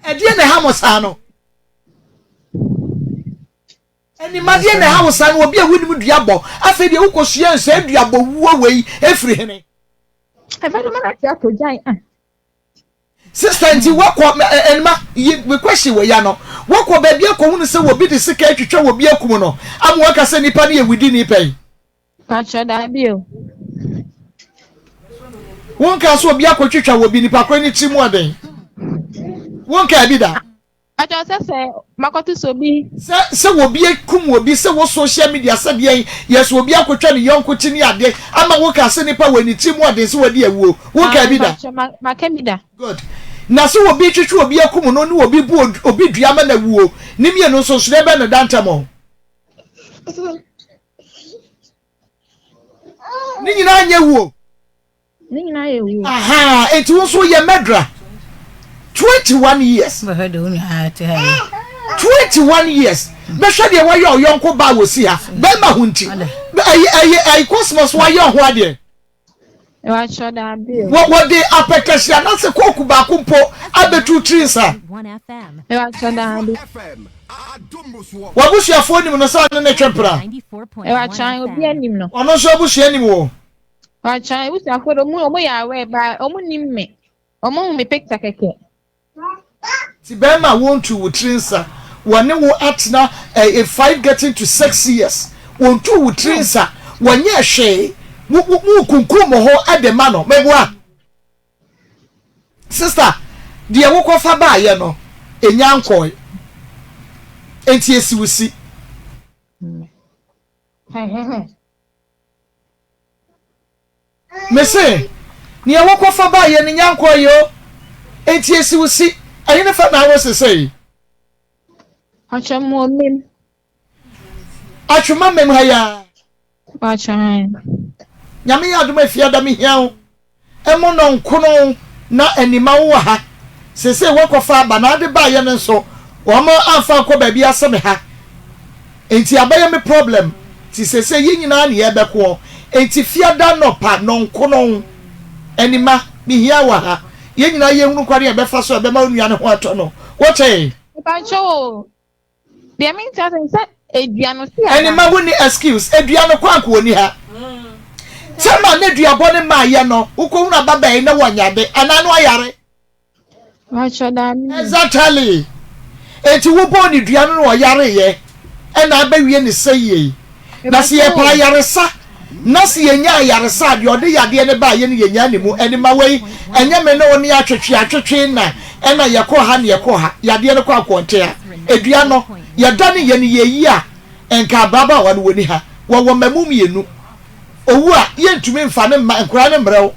Speaker 1: E die ne hamosa no. Eni ma die ne hamosa no obi a wunim duabo afa de ukosua nsa duabo wuo wei efri hene.
Speaker 6: E fa do ma na to jan.
Speaker 1: Sister nti wako enma we question we ya no wako ba bia ko hunu se wo bi de sika atwetwa wo bia kum no am waka se nipa ne ewidi ni pai
Speaker 6: ka cho da bio
Speaker 1: won ka so bia ko twetwa wo bi nipa ko ni timu aden won ka bi da
Speaker 6: ajo se makoto so bi
Speaker 1: se wo bia kum wo bi se wo social media se bia yes wo bia ko twa ne yonko tini ade ama wo ka se nipa we ni timu aden se wo di awuo won ka bi da
Speaker 6: ma ka bi da
Speaker 1: good. Na so obi twetwe obi akum no ne obi bu obi duama na wuo ni mie no so sure be no dantamo ni nyina anya wuo aha enti wo so ye medra 21 years
Speaker 3: Ba do ni ha te ha.
Speaker 1: 21 years be hwe de wa yo yonko ba wo si ha be ma hunti ai cosmos wa yo ho ade
Speaker 6: e wa cho da bio
Speaker 1: what dey apekasia na se koku ba kumpo abetu trinsa
Speaker 5: 1 FM.
Speaker 6: e wa cho da bio
Speaker 7: FM. Adomoswo.
Speaker 1: wabushia foni mu no sa ne twempra
Speaker 5: 94.1
Speaker 6: e wa chan obi anim no
Speaker 1: ono so abushia nim wo
Speaker 6: wa chan e wusi akodo mu ya we ba omu nim me omu me picture keke
Speaker 1: ti be ma want to trinsa wone wo atna 5 getting to 6 years won to trinsa wonye hwe mu kunkum ho adema no mebua sister die wo kofa ba ye no enyankoi enti esiwusi mese ni wo kofa ba ye nyankoi yo enti esiwusi ayene fa na wo sesei
Speaker 6: achamo mem
Speaker 1: atwuma mem haya
Speaker 6: wa chan
Speaker 1: nyame ya adoma fia da me hiao emo no nkono na anima wo ha sese wokofa ba na de ba ye ne so wo ma amfa ko ba bia se me ha enti abaye me problem ti sese ye nyina na ye beko enti fia da no pa no nkono anima me hiao ha ye nyina ye hunu kware e be fa so e be ma onua ne ho ato no wo che
Speaker 6: pa cho de mi ta se eduano si
Speaker 1: anima woni excuse eduano kwa ko ni ha Tama ne duabo ne ma ye no uko huna baba e na wonyade ananu ayare
Speaker 6: acho da mi
Speaker 1: exactly enti wo bo ni duano no yare ye e na abawie ne seye na se ye pa yare sa na se ye nya yare sa de ode yade ne ba ye ne ye nya ne mu eni ma wei enya me ne oni atwetwe na e na ye ko ha ne ye ko ha yade ne ko akonte a eduano ye dane ye ne ye yi a enka baba wa no woni ha wo mamum yenu owu a yentumi mfa ne nkura ne mrew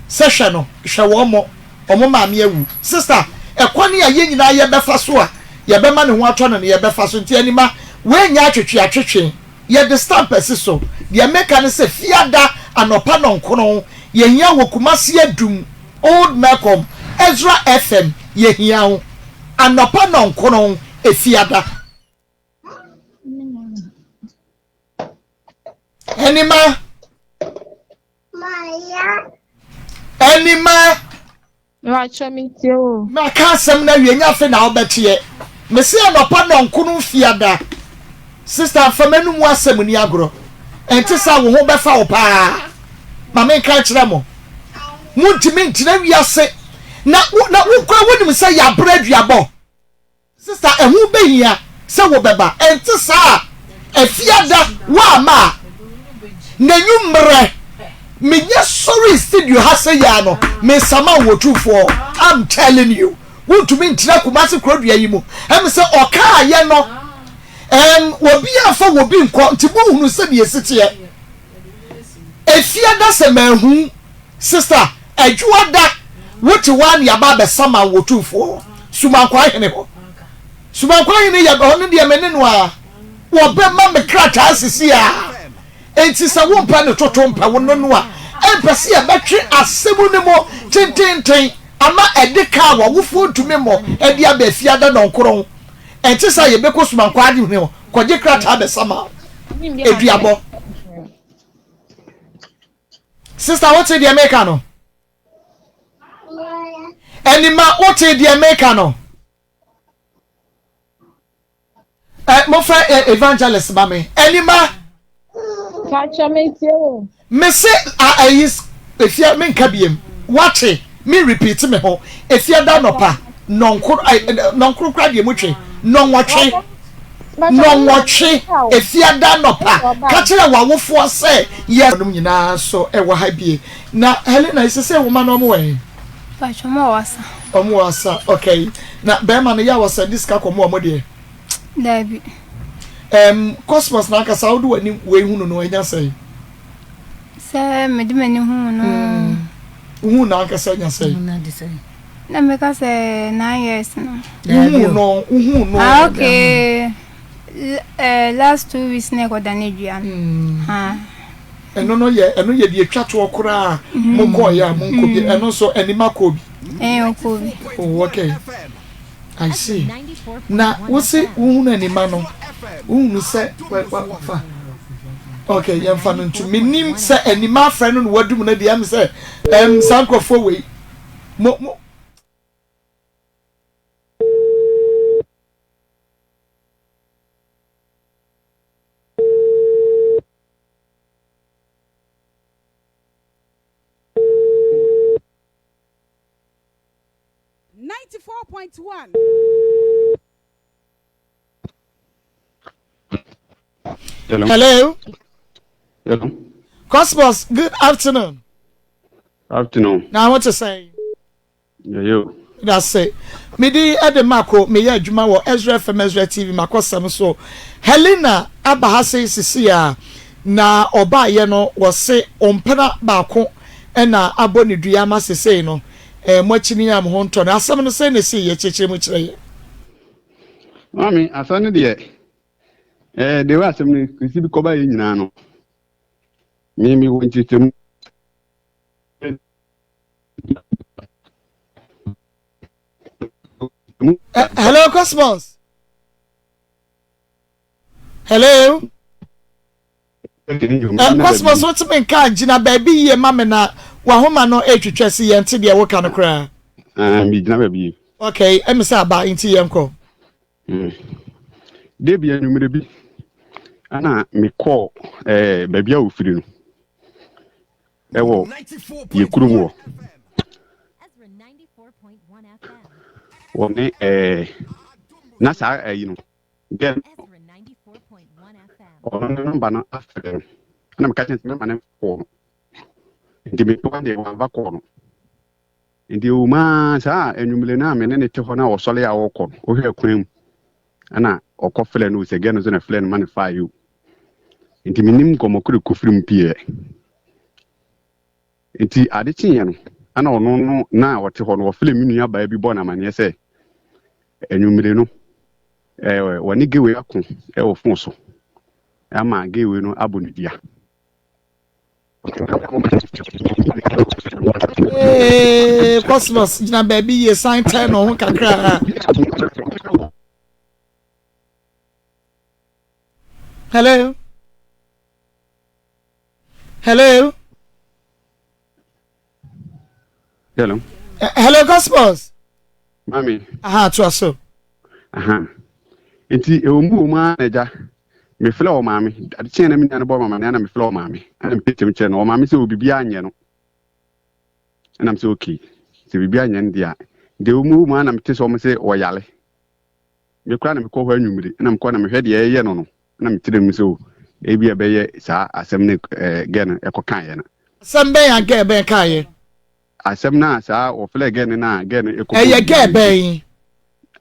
Speaker 1: sehwe no hwe wo mo omo maame awu sister ekwane a ye nyina ye befa so a ye be ma ne ho ato no ye befa so nti anima we nya atwetwe ye de stamp so ye meka ne se fiada anopa no nkono ye hia wo kumasi adum old Malcolm Ezra FM ye hia wo anopa no nkono efiada anima
Speaker 6: Watch me too.
Speaker 1: Me aka asem na wie nya fe na obetie. Me se anopa no nkunu fiada. Sister famanu mu asem ni agro. Enti sa wo ho befa wo pa. Ma me ka kire mo. Muntimi ntina wiase. Na wo kwa wonim se ya braduabo. Sister ehu behia se wo beba. Enti sa afiada wa ma. Na nyumre. Me nya sorry studio ha se ya no. Me sama wo trufo. I'm telling you. Wontumi ntina kumasi krodua yi mu. Em se oka ye no. Wobi afa wobi nko ntibu hunu se de esite. Afiada se mahu sister adwuada wote wan ya ba be sama wo trufo. Suma kwa hene ho. Suma kwa hene ya go no de mene no a. Wo be ma me krata asisi a. Enti sa wo mpa ne toto mpa wo no a. Empese ya betwe asemu ne mo tintenten ama edeka wa wofo ntumi mo edi aba fiada no nkoro. Enti sa ye beko suma kwa adi ne ho. Koje krata be sama. Eduabo. Sister, what's the Americano? Anima, what's the Americano? Mofa evangelist mami. Anima.
Speaker 6: Watch me too.
Speaker 1: Me say is if you mean kabiem. Watch it. Me repeat me ho. If you da no pa non kura de mutwe. Non watche. Non watche. If you da no pa. Ka kire wa wofo say yes no nyina so e wo ha bie. Na Helena is say woman no mo we.
Speaker 4: Watch mo wasa.
Speaker 1: Omo wasa. Okay. Na be man ya wasa diska komo omo de.
Speaker 4: David.
Speaker 1: Cosmos na aka saudi wani we hunu no anya say.
Speaker 4: Say me di mani hu no.
Speaker 1: Hu na aka say anya say.
Speaker 4: Na me ka say 9 years no.
Speaker 1: Hu no.
Speaker 4: Ah okay. Last 2 weeks na ko danedua.
Speaker 1: Eno ye di atwa to okura mo ko ya mo ko bi eno so anima ko bi.
Speaker 4: Okobi.
Speaker 1: Oh okay. I see. Na wose hu na anima no. Unu se wa. Okay, yam fa no ntu menim se anima friend no wadum na dia me se sankofo we. Mo
Speaker 8: 94.1.
Speaker 9: Hello. Hello.
Speaker 1: Cosmos, good afternoon.
Speaker 9: Afternoon.
Speaker 1: Now, what to say?
Speaker 9: Yeah.
Speaker 1: That's it. Me di Edemako, me ya juma wo Ezra from Ezra TV McBrown so. Helena abahase sisia na oba ye no wo se ompena baako na aboni dua ma sese no. Mwachini ya mhonto na asam no se ne si ye cheche mu kire ye.
Speaker 9: Mami, asane de de wa asem ne kisi bi koba ye nyina no. Mi wonchi tem.
Speaker 1: Hello, Cosmos. Hello. Cosmos, what's me can Gina baby ye mama na wa homa no etwetwe se ye nte de wo ka no kra.
Speaker 9: Mi Gina baby.
Speaker 1: Okay, em say aba nti ye nko.
Speaker 9: De bia numere bi. Ana me call baby a ofiri no. Ewo ye kurum wo.
Speaker 5: Ezra 94.1 FM.
Speaker 9: Wone na sa you know. Then
Speaker 5: Ezra 94.1 FM.
Speaker 9: on number na after. Ana me catch me man for. Ndi me to ande wa va ko no. Ndi o ma sa enumele na me ne te ho na wo sole ya wo ko. O hwe kwan. Ana okofele no se geno zo na fle no man fa you. Ndi minim komokuru kofrim pie. Nti ade chinye no ana ono no na wote ho no wo fle minu ya ba bi bo na mane se enumere no wani gewe akon wo fon so ama gewe no abonidia
Speaker 1: Cosmos Gina baby ye sign 10 no ho kakra. Hello.
Speaker 9: Hello.
Speaker 1: Hello Gospels.
Speaker 9: Mami.
Speaker 1: Aha, to so.
Speaker 9: Aha. Enti emu ma eja. Me fle o mami. Ade na me nyane bo mama na me fle o mami. Ana me petem che no o mami se obibi anye no. Ana me se okay. Se bibi anye ndia. De emu ma na me te so me se o yale. Me kura na me ko ho anwumire. Na me ko na me hwede ye no no. Na me tire me se o ebi ebeye sa asem ne gen ekokan ye na.
Speaker 1: Asem be ya ge be kan ye.
Speaker 9: Asem na sa o fle gen na gen
Speaker 1: ekoko. Ye ge be.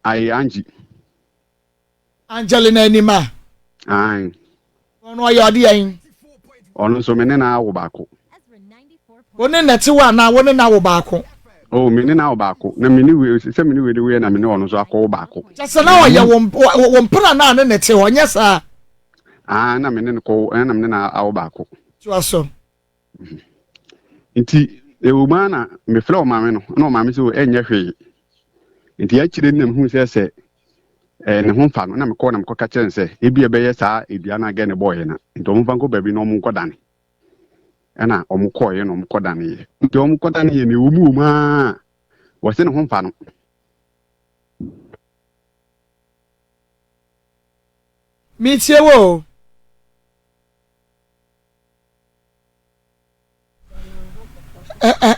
Speaker 9: Ai Angie.
Speaker 1: Angelina Anima.
Speaker 9: Ai.
Speaker 1: Ono ya odi yin.
Speaker 9: Ono so mene na awo baako.
Speaker 1: Woni na ti wa na woni na awo baako.
Speaker 9: Oh, mene na awo baako. Na mene we se mene we de we na mene ono so akọ baako.
Speaker 1: Just na o ya won pra na ne te ho nya sa.
Speaker 9: Ah, na mene ko na mene na awo baako.
Speaker 1: To so.
Speaker 9: Nti ewuma na me fle o maame no na o maame so enye hwe. Nti ya kire nem hu se ne ho fa no na me ko na me ka kire nse ebi ebeye saa edua na ga ne boy na nti o mfa nko baabi na o mko dane ana o mko ye no mko dane ye nti o mko dane ye ne omu ma wo se ne ho fa no
Speaker 1: mi tie wo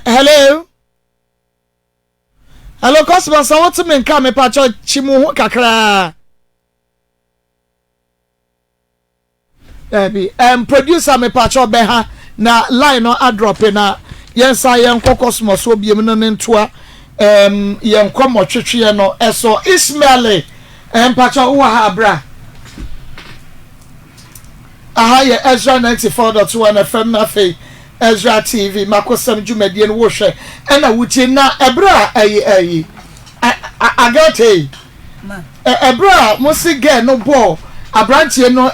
Speaker 1: hello hello customer so what me nka me pa cho chimu ho kakra ebi producer me pa cho be ha na line no drop na yensa yen kokosmo so biem no ntoa yen komo twetwe no eso Ismail pa cho wo ha bra aha ye Ezra 94.1 FM na fe Ezra TV M'akosem Jumedie no wo hwe na wuti na ebra agate ebra mo si get no ball abrantie no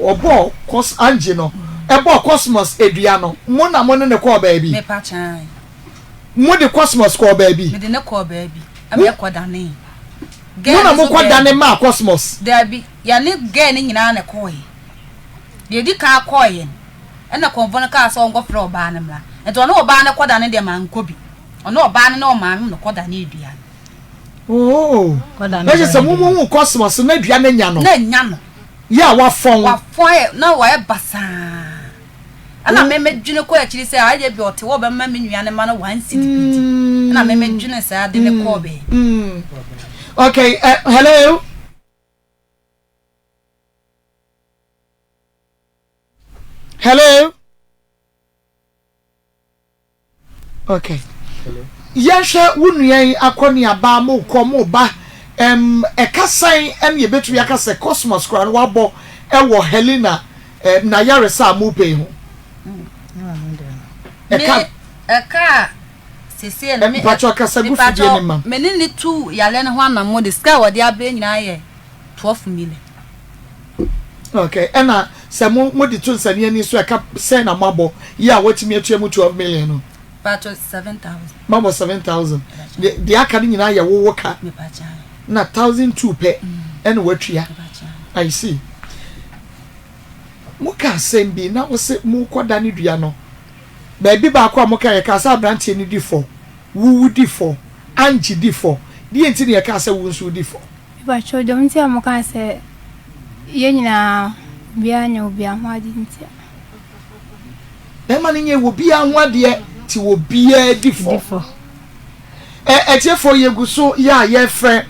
Speaker 1: obo cos Angie no ebo cosmos edua no mo na mo ne ko baabi
Speaker 2: me pa chan
Speaker 1: mo de cosmos ko baabi
Speaker 2: me de ne ko baabi am ye ko dane
Speaker 1: mo na mo ko dane Maa Cosmos
Speaker 2: dabi ya ne ge ne nyina na ko yi de di ka ko yi na konvon ka so ngo fro ba ne mla ento no ba ne ko dane de man ko bi ono ba ne no ma me no ko dane edua
Speaker 1: oh ko dane e se mo cosmos na edua ne nya no ya wa fon
Speaker 2: na wa e basa ana me dwene ko akiri se a ye bi ote wo be ma me nuane ma no 1 city ana me dwene se a de ne ko be
Speaker 1: okay hello hello okay hello yesha wunuyen akoni aba mo ko mo ba ekasan ye betu yakase cosmos kra no wabo ewo Helena na yaresa mu pe ho
Speaker 2: eka sese na me
Speaker 1: pacho kasa gu fidie ne ma
Speaker 2: meni ni tu yale ne ho anamo de ska wode abe nyina ye 12 million
Speaker 1: okay ena se mo di tu nsani ani so eka se na mabo ya watimi atu mu 12 million no
Speaker 2: pacho 7,000
Speaker 1: mabo 7,000 de aka ni nyina ye wo ka
Speaker 2: me pacha
Speaker 1: na 1,002 pe ena watria I see muka sembi na wo se mu koda ni dua no baby ba kwa muka ye ka sa branche ni di for wu di for Angie di for di enti ne ye ka sa wu nso di for
Speaker 4: ba cho do nti amuka se ye nyina bia nya obi ahwadi nti
Speaker 1: e ma ni nye wo bia ahwade ti wo bia di for tie for ye guso ya ye fre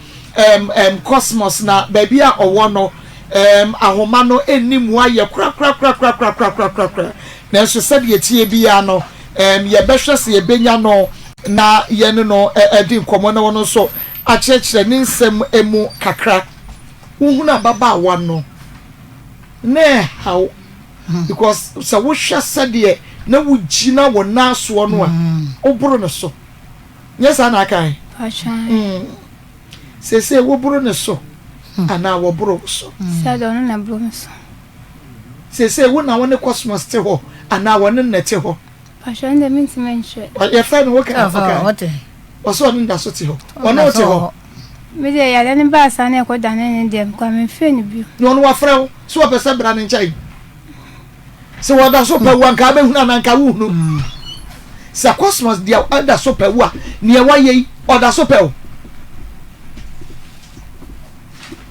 Speaker 1: Cosmos na baby a owo no ahoma no enimu aye kra na so said ye tie bia no ye behwe se ye benya no na ye no edi nkomo na wono so a chekire ni nsem emu kakra uhuna baba wano ne how because so wo hwe said na wo gina wo na so no a oburo no so yes ana kai se wo buro ne so ana wo buro so
Speaker 4: se do no na buro ne so
Speaker 1: se wo na woni Cosmos te ho ana woni nete ho
Speaker 4: pasha nde minti menche
Speaker 1: ya fa no ka fa
Speaker 3: ote
Speaker 1: oso no nda so te ho ono te ho
Speaker 4: me de ya le ni ba sa na ko dane ne dem kwa me fe ni bi
Speaker 1: no no wa fra wo so wa pesa bra ne nchai se wo da so pa wan ka be hu na nka wu no sa cosmos dia ada so pewu a ne wa ye oda so pewu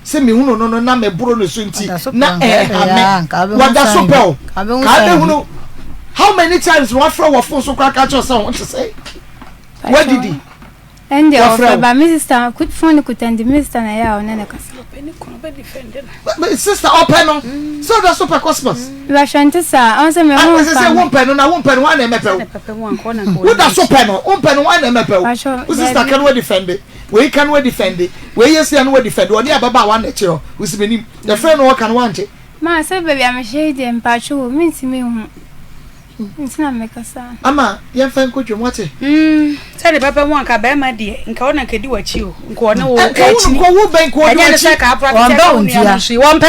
Speaker 1: se me hunu no na me bro no so nti na wada so pewu ka be hunu how many times what from wa phone so kwa catch us on to say where did he
Speaker 4: and the offer by Mr. could phone could and the Mr. na ya onene kasa
Speaker 1: but sister open so that's super cosmos
Speaker 4: you are trying to say answer me
Speaker 1: one say one pen na one pen one emepel who that so pen one pen one emepel who sister can we defend it we can we defend it we yes and we defend one ababa one e chiro we se benim the friend what can want it
Speaker 4: ma say baby am shade dem pacho me ntimi hu ntina mekasa
Speaker 1: ama ye fan ko dwomate
Speaker 8: say the papa one ka ba ma de nka wona ka di wachi o nka wona wo
Speaker 1: ko wo ben ko
Speaker 8: anya ne say ka apra te ko ni am shi won pe